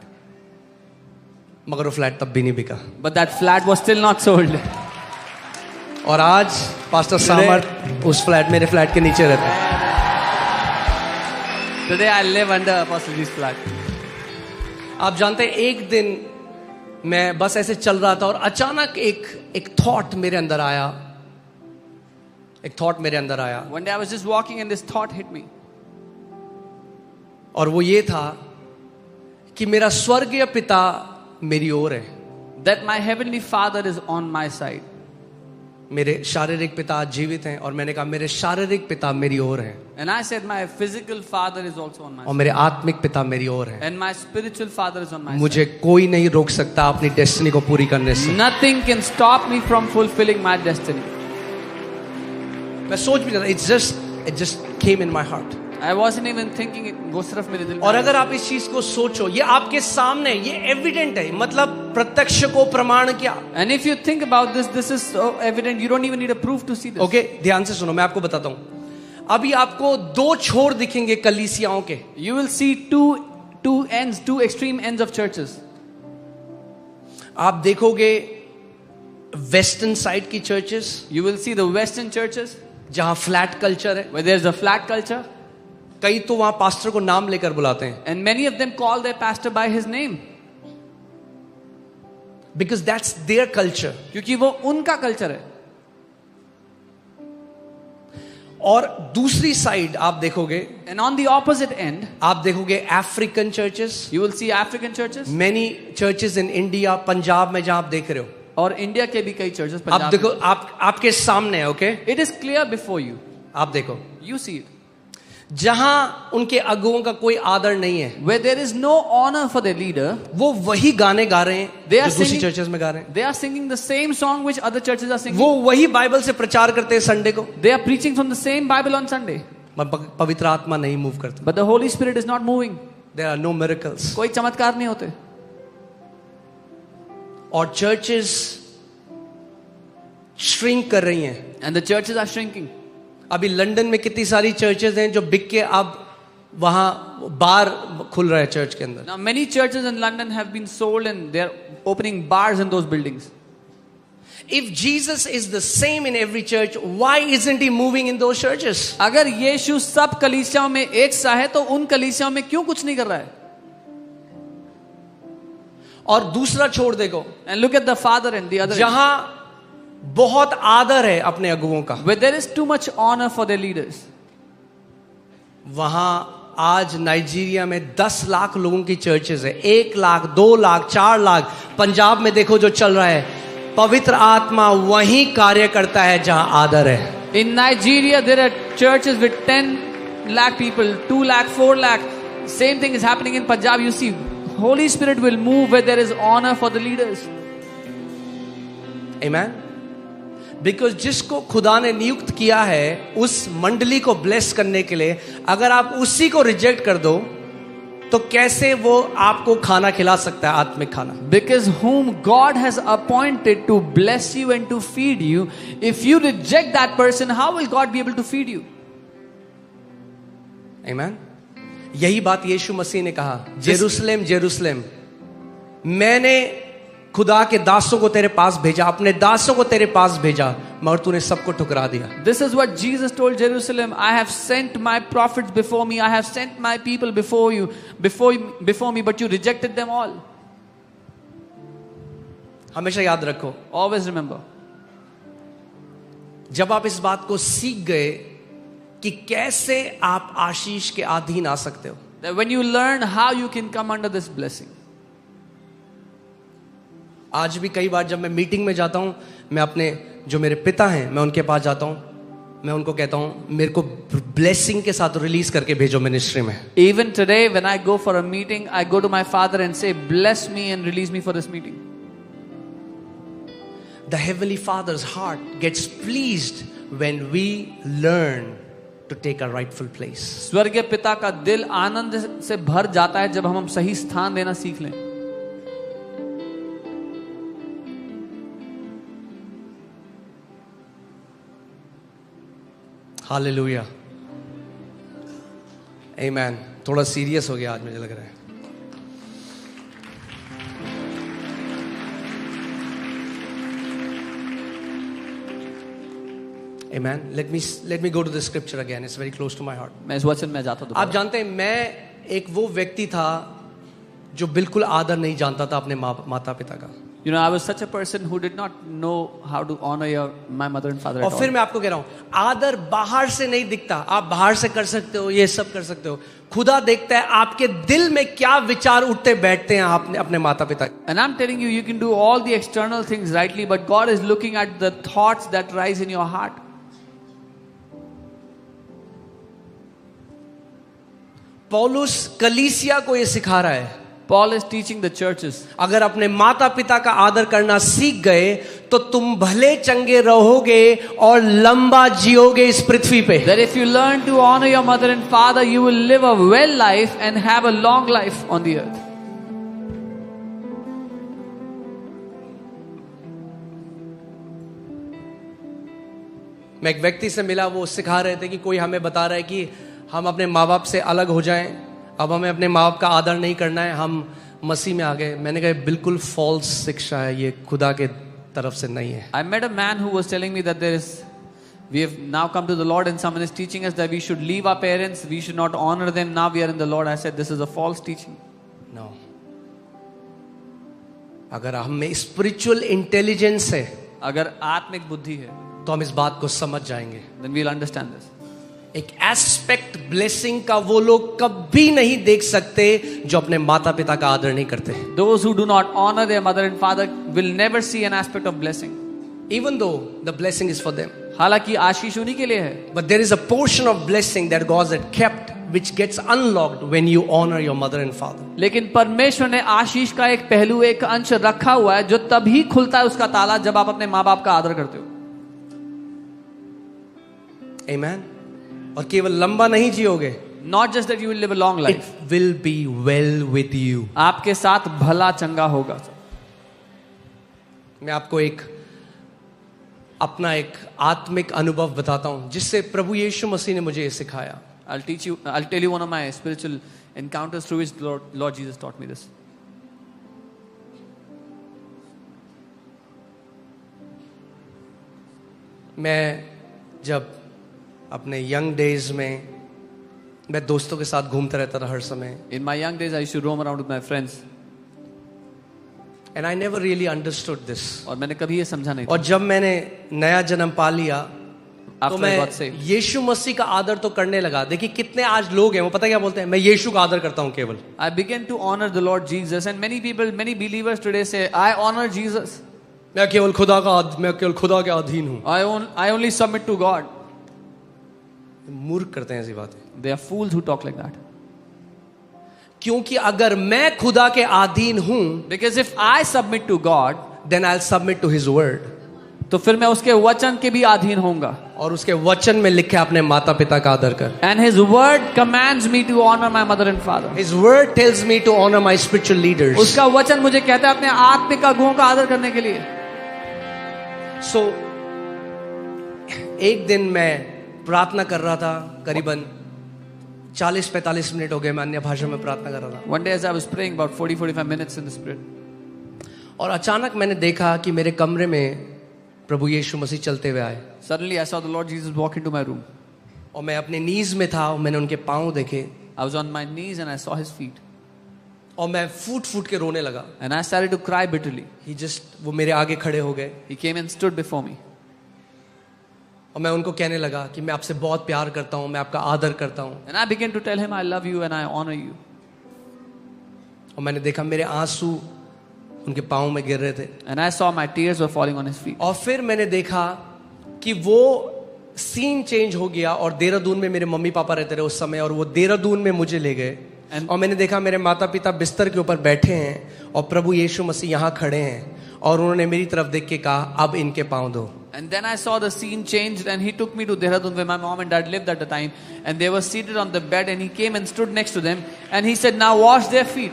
Speaker 1: मगर वो फ्लैट तब भी नहीं बिका.
Speaker 2: But that flat was still not sold.
Speaker 1: और आज पास्टर सामर्थ उस फ्लैट, मेरे फ्लैट के नीचे रहते हैं.
Speaker 2: Today I live under Apostle G's flat.
Speaker 1: आप जानते हैं, एक दिन मैं बस ऐसे चल रहा था और अचानक एक थॉट मेरे अंदर आया.
Speaker 2: One day I was just walking and this thought hit me.
Speaker 1: और वो ये था कि मेरा स्वर्गीय पिता मेरी ओर है.
Speaker 2: That my heavenly Father is on my side.
Speaker 1: मेरे शारीरिक पिता आज जीवित हैं और मैंने कहा मेरे शारीरिक पिता मेरी ओर हैं.
Speaker 2: And I said my physical father is also on my
Speaker 1: और
Speaker 2: side.
Speaker 1: मेरे आत्मिक पिता मेरी ओर हैं.
Speaker 2: And my spiritual father is on my
Speaker 1: मुझे कोई नहीं रोक सकता अपनी डेस्टिनी को पूरी करने
Speaker 2: side.
Speaker 1: से.
Speaker 2: Nothing can stop me from fulfilling my destiny.
Speaker 1: मैं सोच भी नहीं रहा, it just came in my heart.
Speaker 2: I wasn't even thinking it. वो सिर्फ मेरे दिल में
Speaker 1: और
Speaker 2: आया.
Speaker 1: अगर आप इस चीज को सोचो, ये आपके सामने, ये एविडेंट है, मतलब प्रत्यक्ष को प्रमाण क्या.
Speaker 2: And if you think about this, this is so evident. You don't even need a proof to see this.
Speaker 1: Okay, ध्यान से सुनो, मैं आपको बताता हूं. अभी आपको दो छोर दिखेंगे कलीसियाओं के.
Speaker 2: You will see two ends, two extreme ends of churches.
Speaker 1: आप देखोगे वेस्टर्न साइड की churches
Speaker 2: You will see the Western churches
Speaker 1: जहां फ्लैट कल्चर है.
Speaker 2: where there's a flat culture,
Speaker 1: कई तो वहां पास्टर को नाम लेकर बुलाते हैं.
Speaker 2: and many of them call their pastor by his name
Speaker 1: because that's their culture.
Speaker 2: क्योंकि वो उनका कल्चर है.
Speaker 1: और दूसरी साइड आप देखोगे,
Speaker 2: And on the opposite end,
Speaker 1: आप देखोगे African churches,
Speaker 2: you will see African churches
Speaker 1: many churches in India, Punjab में जहां आप देख रहे हो.
Speaker 2: और इंडिया के भी कई churches
Speaker 1: आप
Speaker 2: पंजाब
Speaker 1: देखो,
Speaker 2: में.
Speaker 1: आपके सामने है. Okay,
Speaker 2: It is clear before you.
Speaker 1: आप देखो
Speaker 2: You see it.
Speaker 1: जहां उनके अगुओं का कोई आदर नहीं है,
Speaker 2: Where there is no honor for their leader,
Speaker 1: वो वही गाने गा रहे हैं
Speaker 2: They are
Speaker 1: जो दूसरी
Speaker 2: singing-
Speaker 1: चर्चेस में गा रहे हैं.
Speaker 2: they are singing the same song which other churches are singing.
Speaker 1: वो वही बाइबल से प्रचार करते हैं संडे को,
Speaker 2: They are preaching from the same Bible on Sunday.
Speaker 1: पवित्र आत्मा नहीं मूव करता.
Speaker 2: But the Holy Spirit is not moving.
Speaker 1: There are no miracles.
Speaker 2: कोई चमत्कार नहीं होते.
Speaker 1: और चर्चेस श्रिंक कर रही हैं.
Speaker 2: And the churches are shrinking.
Speaker 1: अभी लंदन में कितनी सारी चर्चेस हैं जो बिक के अब वहां बार खुल रहा है चर्च के अंदर.
Speaker 2: Now many churches in London have been sold and they're opening bars in those buildings.
Speaker 1: If Jesus is the same in every church, why isn't he moving in those churches?
Speaker 2: अगर यीशु सब कलीसियाओं में एक सा है तो उन कलीसियाओं में क्यों कुछ नहीं कर रहा है?
Speaker 1: और दूसरा छोड़ देखो,
Speaker 2: And look at the father and the other end,
Speaker 1: जहां बहुत आदर है अपने अगुओं का,
Speaker 2: where there is too much honor for their leaders.
Speaker 1: वहां आज नाइजीरिया में 10 लाख लोगों की चर्चेस है. 1 लाख, 2 लाख, 4 लाख. पंजाब में देखो जो चल रहा है, पवित्र आत्मा वहीं कार्य करता है जहां आदर है.
Speaker 2: In Nigeria there are churches with 10 lakh people, 2 lakh, 4 lakh. Same thing is happening in Punjab. You see, Holy Spirit will move where there is honor for the leaders.
Speaker 1: Amen. Because जिसको खुदा ने नियुक्त किया है उस मंडली को bless करने के लिए, अगर आप उसी को रिजेक्ट कर दो तो कैसे वो आपको खाना खिला सकता है, आत्मिक खाना.
Speaker 2: Because whom God has appointed to bless you and to feed you, if you reject that person, how will God be able to feed you?
Speaker 1: Amen. यही बात यीशु मसीह ने कहा, जेरूसलेम जेरूसलेम, मैंने खुदा के दासों को तेरे पास भेजा, अपने दासों को तेरे पास भेजा, मगर तूने सबको ठुकरा दिया.
Speaker 2: This is what Jesus told Jerusalem. I have sent my prophets before me. I have sent my people before you, before me, but you rejected them all.
Speaker 1: हमेशा याद रखो,
Speaker 2: Always remember.
Speaker 1: जब आप इस बात को सीख गए कि कैसे आप आशीष के अधीन आ सकते हो,
Speaker 2: That when you learn how you can come under this blessing.
Speaker 1: आज भी कई बार जब मैं मीटिंग में जाता हूं, मैं अपने जो मेरे पिता हैं मैं उनके पास जाता हूं, मैं उनको कहता हूं मेरे को ब्लेसिंग के साथ रिलीज करके भेजो मिनिस्ट्री में.
Speaker 2: Even today, when I go for a meeting, I go to my father and say, bless me and release me for this meeting.
Speaker 1: The Heavenly Father's heart gets pleased when we learn to take a rightful place.
Speaker 2: स्वर्गीय पिता का दिल आनंद से भर जाता है जब हम सही स्थान देना सीख लें.
Speaker 1: हालेलुया. आमेन. थोड़ा सीरियस हो गया आज मुझे लग रहा है. Amen. Let me go to the scripture again. It's very close to my heart.
Speaker 2: मैं इस वचन में जाता
Speaker 1: आप जानते हैं, मैं एक वो व्यक्ति था जो बिल्कुल आदर नहीं जानता था अपने माता पिता का.
Speaker 2: You know, I was such a person who did not know how to honor my mother and father at
Speaker 1: और
Speaker 2: all.
Speaker 1: फिर मैं आपको कह रहा हूं, आदर बाहर से नहीं दिखता. आप बाहर से कर सकते हो, ये सब कर सकते हो. खुदा देखता है आपके दिल में क्या विचार उठते बैठते हैं आपने अपने माता पिता.
Speaker 2: And I'm telling you, you can do all the external things rightly, but God is looking at the thoughts that rise in your heart.
Speaker 1: पौलुस कलीसिया को ये सिखा रहा है.
Speaker 2: Paul is teaching the churches.
Speaker 1: अगर अपने माता पिता का आदर करना सीख गए तो तुम भले चंगे रहोगे और लंबा जियोगे इस पृथ्वी पे.
Speaker 2: That if you learn to honor your mother and father, you will live a well life and have a long life on the earth.
Speaker 1: मैं एक व्यक्ति से मिला, वो सिखा रहे थे कि कोई हमें बता रहा है कि हम अपने माँ बाप से अलग हो जाएं, अब हमें अपने माँ बाप का आदर नहीं करना है, हम मसीह में आ गए. मैंने कहा बिल्कुल फॉल्स शिक्षा है, ये खुदा के तरफ से नहीं है.
Speaker 2: I met a man who was telling me that we have now come to the Lord and someone is teaching us that we should leave our parents, we should not honor them, now we are in the Lord. I said this is a false teaching.
Speaker 1: No. अगर हम में spiritual intelligence है,
Speaker 2: अगर आत्मिक बुद्धि है,
Speaker 1: तो हम इस बात को समझ जाएंगे.
Speaker 2: then we'll understand this.
Speaker 1: एक एस्पेक्ट ब्लेसिंग का वो लोग कभी नहीं देख सकते जो अपने माता पिता का आदर नहीं करते.
Speaker 2: Those who do not honor their mother and father will never see an aspect of blessing.
Speaker 1: Even though the blessing is for them.
Speaker 2: हालांकि आशीष उन्हीं के लिए है.
Speaker 1: But there is a portion of blessing that God had kept which gets unlocked when you honor your mother and father.
Speaker 2: लेकिन परमेश्वर ने आशीष का एक पहलू, एक अंश रखा हुआ है जो तभी खुलता है उसका ताला जब आप अपने माँ बाप का आदर करते हो.
Speaker 1: Amen. और केवल लंबा नहीं जियोगे.
Speaker 2: Not just that you will live a long life.
Speaker 1: It will be well with you.
Speaker 2: आपके साथ भला चंगा होगा.
Speaker 1: मैं आपको अपना एक आत्मिक अनुभव बताता हूं जिससे प्रभु यीशु मसीह ने मुझे ये सिखाया.
Speaker 2: I'll tell you one of my spiritual encounters through which Lord Jesus taught me this.
Speaker 1: मैं जब अपने यंग डेज में मैं दोस्तों के साथ घूमता रहता था हर समय.
Speaker 2: In my young days, I used to roam around with my friends.
Speaker 1: And I never really understood this.
Speaker 2: और मैंने कभी ये समझा नहीं था.
Speaker 1: और जब मैंने नया जन्म पा लिया तो
Speaker 2: After I got
Speaker 1: मैं
Speaker 2: saved,
Speaker 1: यीशु मसीह का आदर तो करने लगा. देखिए कितने आज लोग हैं, वो पता क्या बोलते हैं, मैं यीशु का आदर करता हूं केवल.
Speaker 2: I began to honor the Lord Jesus, and many people, many believers today say, I honor Jesus.
Speaker 1: मैं केवल खुदा के अधीन हूं.
Speaker 2: I only submit to God.
Speaker 1: मूर्ख करते हैं ऐसी बातें.
Speaker 2: They are fools who talk like that.
Speaker 1: क्योंकि अगर मैं खुदा के अधीन हूं,
Speaker 2: Because if I submit to God,
Speaker 1: then I'll submit to His word.
Speaker 2: तो फिर मैं उसके वचन के भी अधीन होऊंगा.
Speaker 1: और उसके वचन में लिखे अपने माता पिता का आदर कर.
Speaker 2: And His word commands me to honor my mother and father.
Speaker 1: His word tells me to honor my spiritual leaders.
Speaker 2: उसका वचन मुझे कहता है अपने आत्मिक अगुओं का आदर करने के लिए.
Speaker 1: So एक दिन मैं प्रार्थना कर रहा था, करीबन 40-45 मिनट हो गए मैं अन्य भाषा में प्रार्थना कर रहा था.
Speaker 2: One day as I was praying about 40-45 minutes in the spirit.
Speaker 1: और अचानक मैंने देखा कि मेरे कमरे में प्रभु यीशु मसीह चलते हुए आए.
Speaker 2: Suddenly I saw the Lord Jesus walk into my room.
Speaker 1: और मैं अपने नीज में था और मैंने उनके पांव देखे.
Speaker 2: I was on my knees and I saw His feet.
Speaker 1: और मैं फूट के रोने लगा.
Speaker 2: And I started to cry bitterly.
Speaker 1: वो मेरे आगे खड़े हो गए.
Speaker 2: He came and stood before me.
Speaker 1: और मैं उनको कहने लगा कि मैं आपसे बहुत प्यार करता हूं, मैं आपका आदर करता हूं.
Speaker 2: And I began to tell him I love you and I honor you.
Speaker 1: और मैंने देखा मेरे आंसू उनके पांव में गिर रहे थे.
Speaker 2: And I saw my tears were falling on his feet.
Speaker 1: और फिर मैंने देखा कि वो सीन चेंज हो गया और देहरादून में मेरे मम्मी पापा रहते रहे उस समय, और वो देहरादून में मुझे ले गए. और मैंने देखा मेरे माता पिता बिस्तर के ऊपर बैठे हैं और प्रभु यीशु मसीह यहाँ खड़े हैं, और उन्होंने मेरी तरफ देख के कहा अब इनके पांव धो.
Speaker 2: And then I saw the scene changed and he took me to Dehradun where my mom and dad lived at the time, and they were seated on the bed and he came and stood next to them and he said, now wash their feet.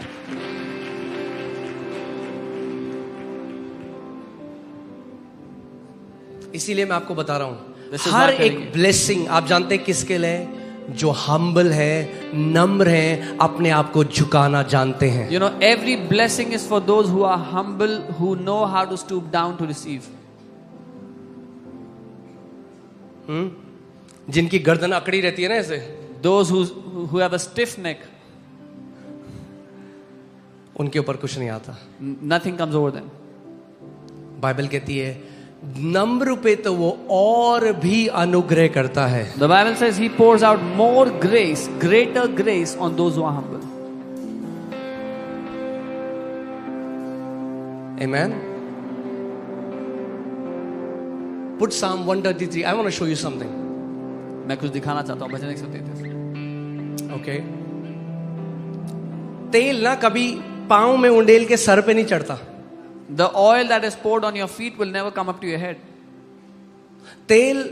Speaker 1: इसीलिए मैं आपको बता रहा हूं,
Speaker 2: This is
Speaker 1: her
Speaker 2: not telling
Speaker 1: एक
Speaker 2: you.
Speaker 1: Blessing आप जानते हैं किसके लिए? जो हम्बल है, नम्र है, अपने आप को झुकाना जानते हैं.
Speaker 2: You know, every blessing is for those who are humble, who know how to stoop down to receive.
Speaker 1: जिनकी गर्दन अकड़ी रहती है ना ऐसे,
Speaker 2: those who have a stiff neck,
Speaker 1: उनके ऊपर कुछ नहीं आता।
Speaker 2: nothing comes over them.
Speaker 1: Bible कहती है नम्र पे तो वो और भी अनुग्रह करता है।
Speaker 2: The Bible says he pours out more grace, greater grace on those who are humble.
Speaker 1: Amen. Put Psalm 133. I want to show you something.
Speaker 2: मैं कुछ दिखाना चाहता हूँ भजन 133।
Speaker 1: Okay. तेल ना कभी पांव में उंडेल के सर पे नहीं चढ़ता।
Speaker 2: The oil that is poured on your feet will never come up to your head.
Speaker 1: तेल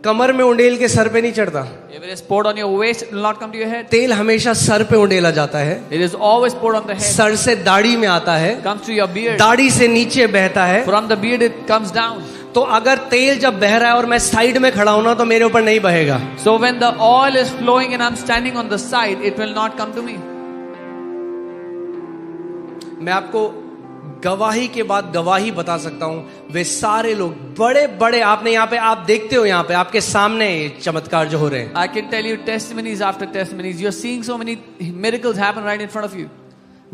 Speaker 1: कमर में उंडेल के सर पे नहीं चढ़ता।
Speaker 2: If it is poured on your waist, it will not come to your head.
Speaker 1: तेल हमेशा सर पे उंडेला जाता है।
Speaker 2: It is always poured on the head.
Speaker 1: Sir से दाढ़ी में आता है,
Speaker 2: Comes to your beard.
Speaker 1: दाढ़ी से नीचे बहता है।
Speaker 2: From the beard it comes down.
Speaker 1: तो अगर तेल जब बह रहा है और मैं साइड में खड़ा हूं ना, तो मेरे ऊपर नहीं बहेगा।
Speaker 2: So when the oil is flowing and I'm standing on the side, it will not come to me.
Speaker 1: मैं आपको गवाही के बाद गवाही बता सकता हूं, वे सारे लोग बड़े बड़े, आपने यहाँ पे आप देखते हो, यहाँ पे आपके सामने चमत्कार जो हो रहे हैं।
Speaker 2: I can tell you testimonies after testimonies. You're seeing so many miracles happen right in front of you.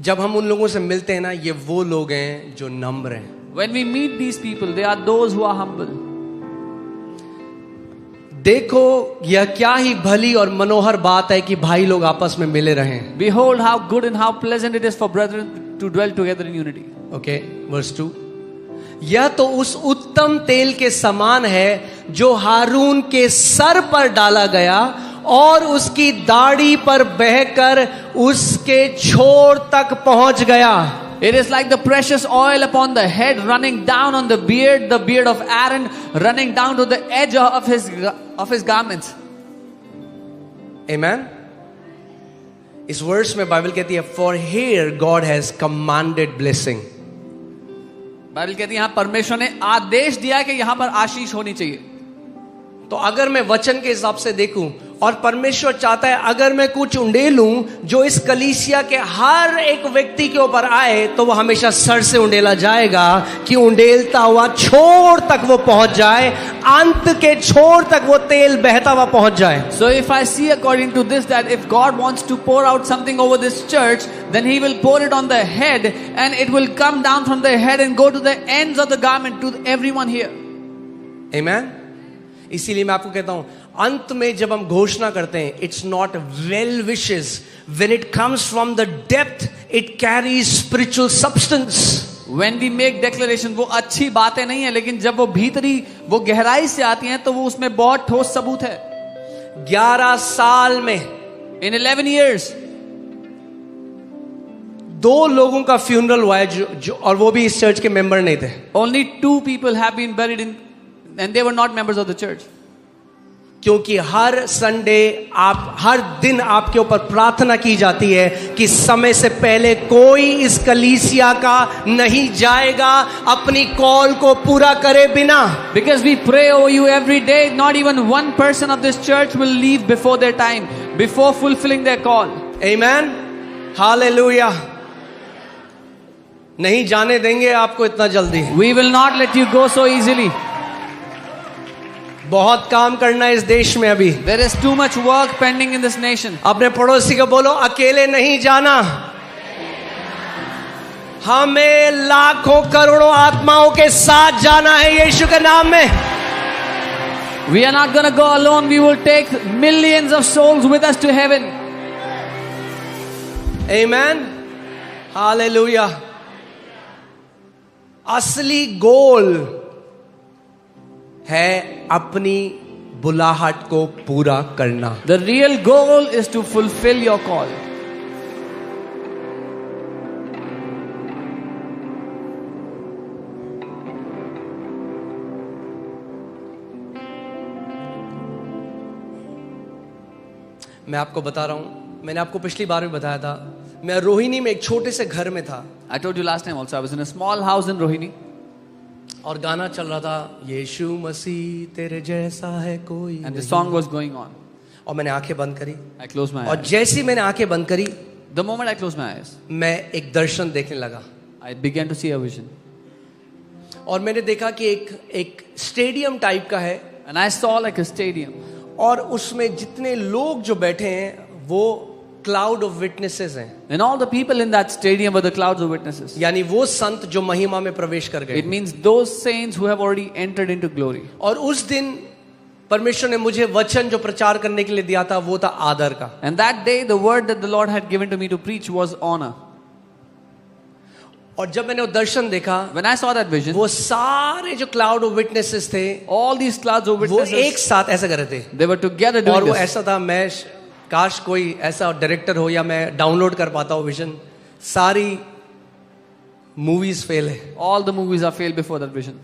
Speaker 1: जब हम उन लोगों से मिलते हैं ना, ये वो लोग हैं जो नम्र हैं।
Speaker 2: When we meet these people, they are those who are humble.
Speaker 1: देखो यह क्या ही भली और मनोहर बात है कि भाई लोग आपस में मिले रहें।
Speaker 2: Behold how good and how pleasant it is for brethren to dwell together in unity.
Speaker 1: Okay, verse 2। यह तो उस उत्तम तेल के समान है जो हारून के सर पर डाला गया और उसकी दाढ़ी पर बहकर उसके छोर तक पहुंच गया।
Speaker 2: It is like the precious oil upon the head running down on the beard of Aaron running down to the edge of his garments.
Speaker 1: Amen. इस वर्स में बाइबल कहती है for here God has commanded blessing.
Speaker 2: Bible कहती है यहाँ परमेश्वर ने आदेश दिया कि यहाँ पर आशीष होनी चाहिए।
Speaker 1: तो अगर मैं वचन के हिसाब से देखूं और परमेश्वर चाहता है अगर मैं कुछ उंडेलूं जो इस कलीसिया के हर एक व्यक्ति के ऊपर आए, तो वो हमेशा सर से उंडेला जाएगा कि उंडेलता हुआ छोर तक वो पहुंच जाए, अंत के छोर तक वो तेल बहता हुआ पहुंच जाए।
Speaker 2: So if I see according to this that if God wants to pour out something over this church, then he will pour it on the head and it will come down from the head and go to the ends of the garment to everyone here.
Speaker 1: Amen. इसीलिए मैं आपको कहता हूं अंत में जब हम घोषणा करते हैं, it's not well wishes, when it comes from the depth it carries spiritual substance.
Speaker 2: When we make declaration, वो अच्छी बातें नहीं है, लेकिन जब वो भीतरी वो गहराई से आती हैं तो वो उसमें बहुत ठोस सबूत है।
Speaker 1: 11 साल में
Speaker 2: In 11 years
Speaker 1: 2 लोगों का फ्यूनरल हुआ है जो और वो भी इस चर्च के मेंबर नहीं थे।
Speaker 2: only 2 people have been buried in and they were not members of the church.
Speaker 1: क्योंकि हर संडे आप हर दिन आपके ऊपर प्रार्थना की जाती है कि समय से पहले कोई इस कलीसिया का नहीं जाएगा अपनी कॉल को पूरा करे बिना।
Speaker 2: Because we pray over you every day, not even one person of this church will leave before their time, before fulfilling their call.
Speaker 1: Amen. Hallelujah. नहीं जाने देंगे आपको इतना जल्दी।
Speaker 2: We will not let you go so easily.
Speaker 1: बहुत काम करना है इस देश में अभी।
Speaker 2: There is too much work pending in this nation.
Speaker 1: अपने पड़ोसी को बोलो अकेले नहीं जाना, हमें लाखों करोड़ों आत्माओं के साथ जाना है यीशु के नाम में।
Speaker 2: We are not going to go alone. We will take millions of souls with us to heaven.
Speaker 1: Amen. Hallelujah. असली गोल है अपनी बुलाहट को पूरा करना।
Speaker 2: The real goal is to fulfill your call.
Speaker 1: मैं आपको बता रहा हूं, मैंने आपको पिछली बार भी बताया था, मैं रोहिणी में एक छोटे से घर में था।
Speaker 2: I told you last time also, I was in a small house in Rohini.
Speaker 1: और गाना चल रहा था, यीशु मसीह तेरे जैसा है कोई
Speaker 2: And the
Speaker 1: नहीं।
Speaker 2: song was going on.
Speaker 1: और मैंने आंखें बंद करी,
Speaker 2: I closed my
Speaker 1: और
Speaker 2: eyes.
Speaker 1: जैसे ही मैंने आंखें बंद करी,
Speaker 2: The moment I closed my eyes,
Speaker 1: मैं एक दर्शन देखने लगा।
Speaker 2: I began to see a vision.
Speaker 1: और मैंने देखा कि एक स्टेडियम टाइप का है
Speaker 2: And I saw like a stadium.
Speaker 1: और उसमें जितने लोग जो बैठे हैं वो क्लाउड ऑफ विटनेसेस हैं,
Speaker 2: And all the people in that stadium were the clouds of witnesses.
Speaker 1: यानी वो संत जो महिमा में प्रवेश कर
Speaker 2: It
Speaker 1: गए.
Speaker 2: means those saints who have already entered into glory.
Speaker 1: और उस दिन परमेश्वर ने मुझे वचन जो प्रचार करने के लिए दिया था वो था आदर का.
Speaker 2: And that day, the word that the Lord had given to me to preach was honor.
Speaker 1: और जब मैंने वो दर्शन देखा,
Speaker 2: When I saw that vision,
Speaker 1: वो सारे जो क्लाउड ऑफ विटनेसेस थे
Speaker 2: all these clouds of
Speaker 1: वो एक
Speaker 2: witnesses,
Speaker 1: साथ ऐसा कर रहे थे.
Speaker 2: they were together
Speaker 1: और
Speaker 2: doing
Speaker 1: वो
Speaker 2: this.
Speaker 1: ऐसा था, मैं काश कोई ऐसा डायरेक्टर हो या मैं डाउनलोड कर पाता हूँ विजन. सारी मूवीज फेल है
Speaker 2: All the movies are failed before that vision.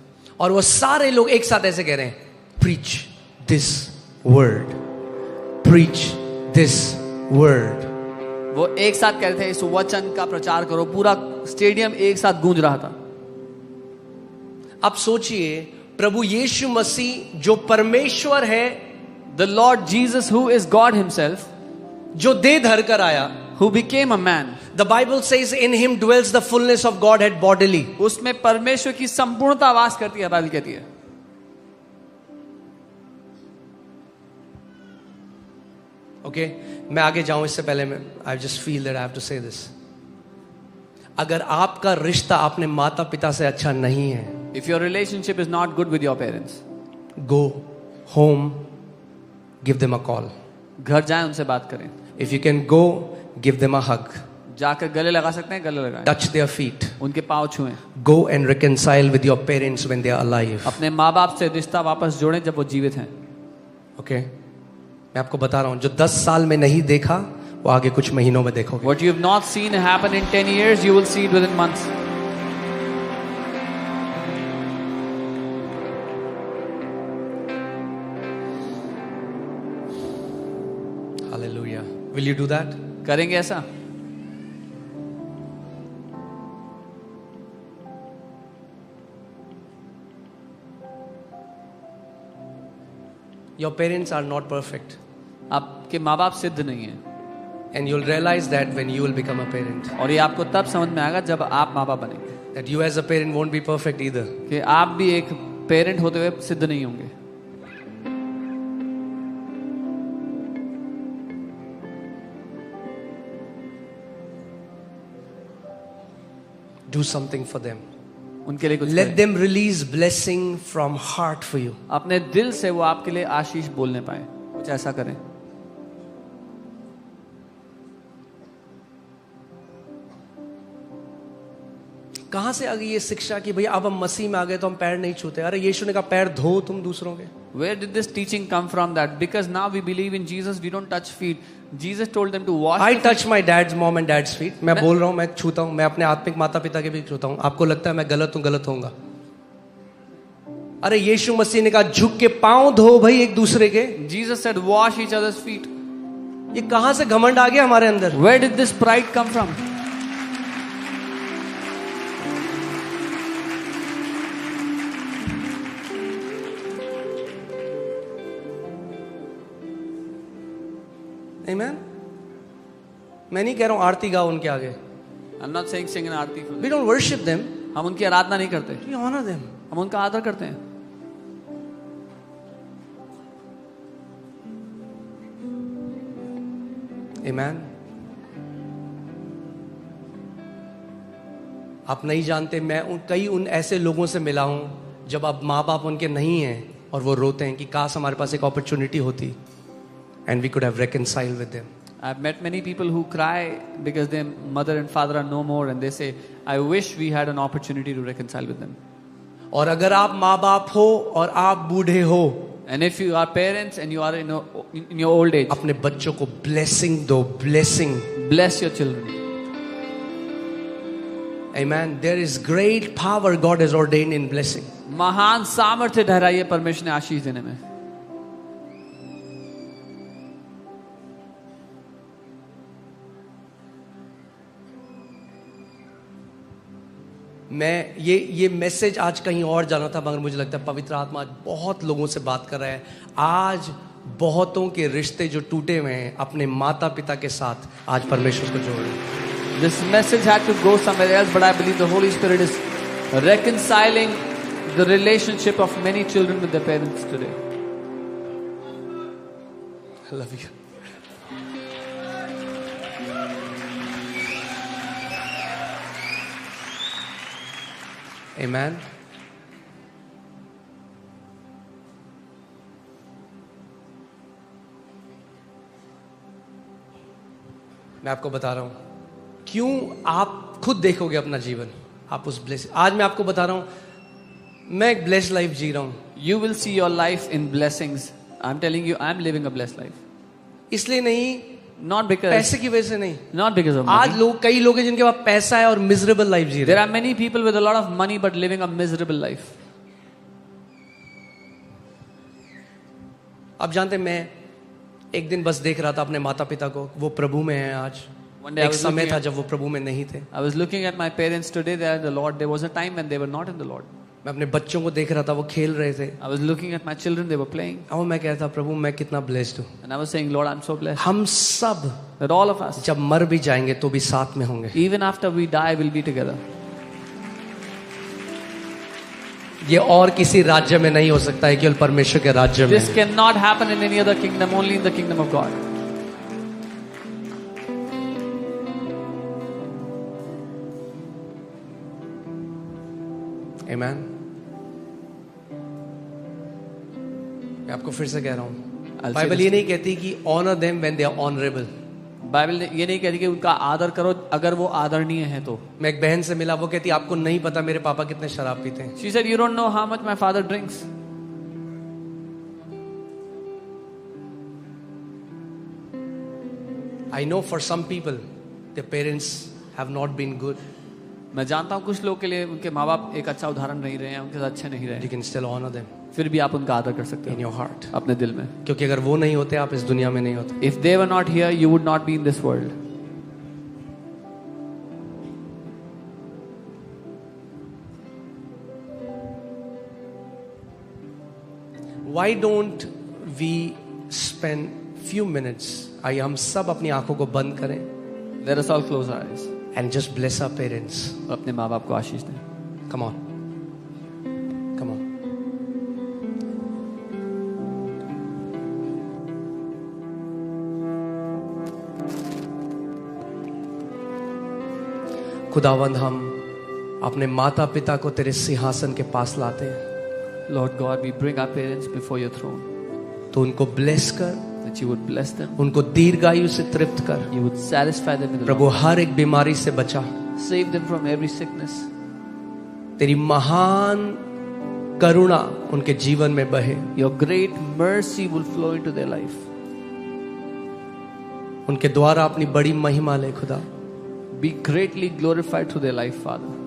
Speaker 1: और वो सारे लोग एक साथ ऐसे कह रहे हैं, preach this word, preach this word.
Speaker 2: वो एक साथ कह रहे थे इस वचन का प्रचार करो. पूरा स्टेडियम एक साथ गूंज रहा था.
Speaker 1: अब सोचिए, प्रभु यीशु मसीह जो परमेश्वर है,
Speaker 2: The Lord Jesus, who is God himself,
Speaker 1: जो देह धर कर आया.
Speaker 2: who became a man.
Speaker 1: The Bible says in him dwells the fullness of Godhead bodily.
Speaker 2: उसमें परमेश्वर की संपूर्णता वास करती है, बाइबल कहती है.
Speaker 1: ओके मैं आगे जाऊं इससे पहले मैं I just feel that I have to say this. अगर आपका रिश्ता अपने माता पिता से अच्छा नहीं है,
Speaker 2: If your relationship is not good with your parents,
Speaker 1: go home, give them a call.
Speaker 2: घर जाएं, उनसे बात करें.
Speaker 1: If you can go, give them a hug,
Speaker 2: जाकर गले लगा सकते हैं, गले लगाएं.
Speaker 1: टच देयर फीट,
Speaker 2: उनके पांव छुएं.
Speaker 1: Go and reconcile with your parents when they are alive.
Speaker 2: अपने माँ बाप से रिश्ता वापस जोड़ें जब वो जीवित हैं.
Speaker 1: ओके मैं आपको बता रहा हूं, जो 10 साल में नहीं देखा वो आगे कुछ महीनों में देखोगे.
Speaker 2: What you have not seen happen in 10 years, you will see it within months.
Speaker 1: Hallelujah. Will you do that?
Speaker 2: करेंगे ऐसा?
Speaker 1: Your parents are not perfect.
Speaker 2: आपके माँ बाप सिद्ध नहीं हैं.
Speaker 1: And you'll realize that when you will become a parent.
Speaker 2: और ये आपको तब समझ में आएगा जब आप माँ बाप बनेंगे.
Speaker 1: That you as a parent won't be perfect either.
Speaker 2: कि आप भी एक पेरेंट होते हुए सिद्ध नहीं होंगे.
Speaker 1: Do something for them.
Speaker 2: उनके लिए कुछ
Speaker 1: Let
Speaker 2: करें.
Speaker 1: them release blessing from heart for you.
Speaker 2: अपने दिल से वो आपके लिए आशीष बोलने पाए. कुछ ऐसा करें.
Speaker 1: कहां से आ गई ये शिक्षा कि भैया अब हम मसीह में आ गए तो हम पैर नहीं छूते? अरे यीशु ने कहा पैर धो तुम दूसरों के.
Speaker 2: Where did this teaching come from? That because now we believe in Jesus, we don't touch feet. Jesus told them to wash.
Speaker 1: I touch my dad's mom and dad's feet. मैं बोल रहा हूं, मैं छूता हूं, मैं अपने आत्मिक माता पिता के भी छूता हूं. आपको लगता है मैं गलत हूं, गलत होऊंगा? अरे यीशु मसीह ने कहा झुक के पांव धो भाई एक दूसरे के.
Speaker 2: Jesus said, wash each other's feet.
Speaker 1: ये कहां से घमंड आ गया हमारे अंदर?
Speaker 2: Where did this pride come from?
Speaker 1: Amen? मैं नहीं कह रहा हूं आरती गाओ उनके आगे.
Speaker 2: I'm not saying sing an Aarti.
Speaker 1: We don't worship them.
Speaker 2: हम उनकी आराधना नहीं करते.
Speaker 1: We honor them.
Speaker 2: हम उनका आदर करते हैं.
Speaker 1: Amen? आप नहीं जानते, मैं कई उन ऐसे लोगों से मिला हूं जब अब माँ बाप उनके नहीं हैं और वो रोते हैं कि काश हमारे पास एक अपॉर्चुनिटी होती and we could have reconciled with them.
Speaker 2: I've met many people who cry because their mother and father are no more, and they say, I wish we had an opportunity to reconcile with them.
Speaker 1: और अगर आप माँ बाप हो और आप बूढ़े हो,
Speaker 2: And if you are parents and you are in your old age,
Speaker 1: अपने बच्चों को blessing दो, blessing.
Speaker 2: bless your children.
Speaker 1: Amen. There is great power God has ordained in blessing.
Speaker 2: महान सामर्थ्य ठहराई है परमेश्वर ने आशीष देने में.
Speaker 1: मैं ये मैसेज आज कहीं और जाना था, मगर मुझे लगता है पवित्र आत्मा आज बहुत लोगों से बात कर रहा है. आज बहुतों के रिश्ते जो टूटे हुए हैं अपने माता पिता के साथ, आज परमेश्वर को जोड़ रहे हैं.
Speaker 2: This message had to go somewhere else, but I believe the Holy Spirit is reconciling the relationship of many children with their parents today.
Speaker 1: love you. Amen. मैं आपको बता रहा हूं क्यों आप खुद देखोगे अपना जीवन, आप उस ब्लेस। आज मैं आपको बता रहा हूं मैं एक ब्लेस्ड लाइफ जी रहा हूं।
Speaker 2: You will see your life in blessings. I'm telling you, I'm living a blessed life.
Speaker 1: इसलिए नहीं,
Speaker 2: Not because,
Speaker 1: पैसे की वजह से नहीं।
Speaker 2: not because of
Speaker 1: आज
Speaker 2: money.
Speaker 1: लोग, कई लोग हैं जिनके पास पैसा है और मिजरेबल लाइफ जी रहे
Speaker 2: There
Speaker 1: हैं।
Speaker 2: are many people with a lot of money but living a miserable life.
Speaker 1: आप जानते हैं, मैं एक दिन बस देख रहा था अपने माता पिता को, वो प्रभु में हैं आज।
Speaker 2: One day I
Speaker 1: एक
Speaker 2: was
Speaker 1: समय
Speaker 2: looking
Speaker 1: था
Speaker 2: at-
Speaker 1: जब वो प्रभु में नहीं थे।
Speaker 2: I was looking at my parents today. They are in the Lord. There was a time when they were not in the Lord.
Speaker 1: मैं अपने बच्चों को देख रहा था, वो खेल रहे थे
Speaker 2: I was looking at my children. They were playing.
Speaker 1: और मैं कह रहा था प्रभु मैं कितना ब्लेस्ड हूँ।
Speaker 2: And I was saying, Lord, I'm so blessed
Speaker 1: हम सब
Speaker 2: that all of us,
Speaker 1: जब मर भी जाएंगे तो भी साथ में होंगे।
Speaker 2: even after we die, will be together.
Speaker 1: ये और किसी राज्य में नहीं हो सकता है, केवल परमेश्वर के राज्य में।
Speaker 2: This cannot happen in any other kingdom, only in the kingdom of God.
Speaker 1: Amen. मैं आपको फिर से कह रहा हूँ,
Speaker 2: I'll say
Speaker 1: बाइबल
Speaker 2: this
Speaker 1: ये नहीं कहती कि honour them when they are honourable.
Speaker 2: Bible ये नहीं कहती कि उनका आदर करो अगर वो आदरणीय है तो।
Speaker 1: मैं एक बहन से मिला, वो कहती आपको नहीं पता मेरे पापा कितने शराब पीते हैं।
Speaker 2: She said, you don't know how much my father drinks.
Speaker 1: I know for some people their parents have not been good.
Speaker 2: मैं जानता हूँ कुछ लोग के लिए उनके माँ बाप एक अच्छा उदाहरण नहीं रहे हैं, उनके साथ अच्छे नहीं
Speaker 1: You
Speaker 2: रहे,
Speaker 1: can still honor them
Speaker 2: फिर भी आप उनका आदर कर सकते
Speaker 1: in
Speaker 2: हो
Speaker 1: your heart.
Speaker 2: अपने दिल में।
Speaker 1: क्योंकि अगर वो नहीं होते आप इस दुनिया में नहीं होते।
Speaker 2: If they were not here, you would not be in this world.
Speaker 1: Why don't we spend few minutes? आइए हम सब अपनी आंखों को बंद करें
Speaker 2: Let us all close our eyes.
Speaker 1: and just bless our parents.
Speaker 2: और अपने माँ बाप को आशीष दें।
Speaker 1: Come on. Come on. खुदावंद हम अपने माता पिता को तेरे सिंहासन के पास लाते हैं,
Speaker 2: Lord God, we bring our parents before your throne,
Speaker 1: तो उनको ब्लेस कर,
Speaker 2: that you would bless them,
Speaker 1: उनको दीर्घायु से तृप्त कर।
Speaker 2: you would satisfy them with
Speaker 1: Prabhu
Speaker 2: love,
Speaker 1: हर एक बीमारी से बचा,
Speaker 2: save them from every sickness.
Speaker 1: तेरी महान करुणा उनके जीवन में बहे,
Speaker 2: Your great mercy will flow into their life.
Speaker 1: उनके द्वारा अपनी बड़ी महिमा ले खुदा।
Speaker 2: Be greatly glorified through their life, Father.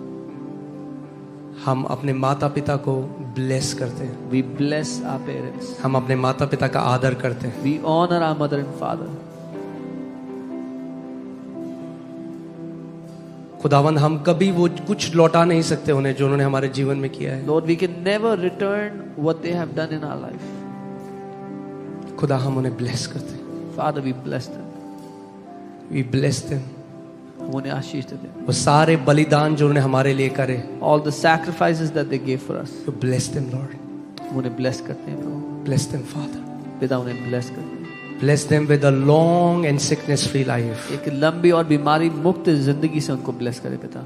Speaker 1: हम अपने माता पिता को ब्लेस करते हैं,
Speaker 2: We bless our parents.
Speaker 1: हम अपने माता पिता का आदर करते हैं।
Speaker 2: We honor our mother and father.
Speaker 1: खुदावंद हम कभी वो कुछ लौटा नहीं सकते उन्हें जो उन्होंने हमारे जीवन में किया है।
Speaker 2: Lord, we can never return what they have done in our life.
Speaker 1: खुदा हम उन्हें ब्लेस करते हैं,
Speaker 2: Father, we bless them.
Speaker 1: We bless them.
Speaker 2: हम उन्हें आशीष देते हैं।
Speaker 1: वो सारे बलिदान जो उन्होंने हमारे लिए करे,
Speaker 2: All the sacrifices that they gave for us,
Speaker 1: you bless them Lord,
Speaker 2: हम उन्हें bless करते हैं प्रभु।
Speaker 1: ब्लेस देम फादर,
Speaker 2: पिता उन्हें bless करते हैं।
Speaker 1: Bless them with a long and sickness free life.
Speaker 2: एक लंबी और बीमारी मुक्त जिंदगी से उनको bless करे पिता,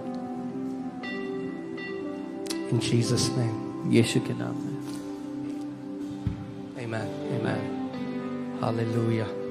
Speaker 1: इन जीसस नेम,
Speaker 2: यीशु के नाम में।
Speaker 1: आमेन, आमेन, हालेलुया।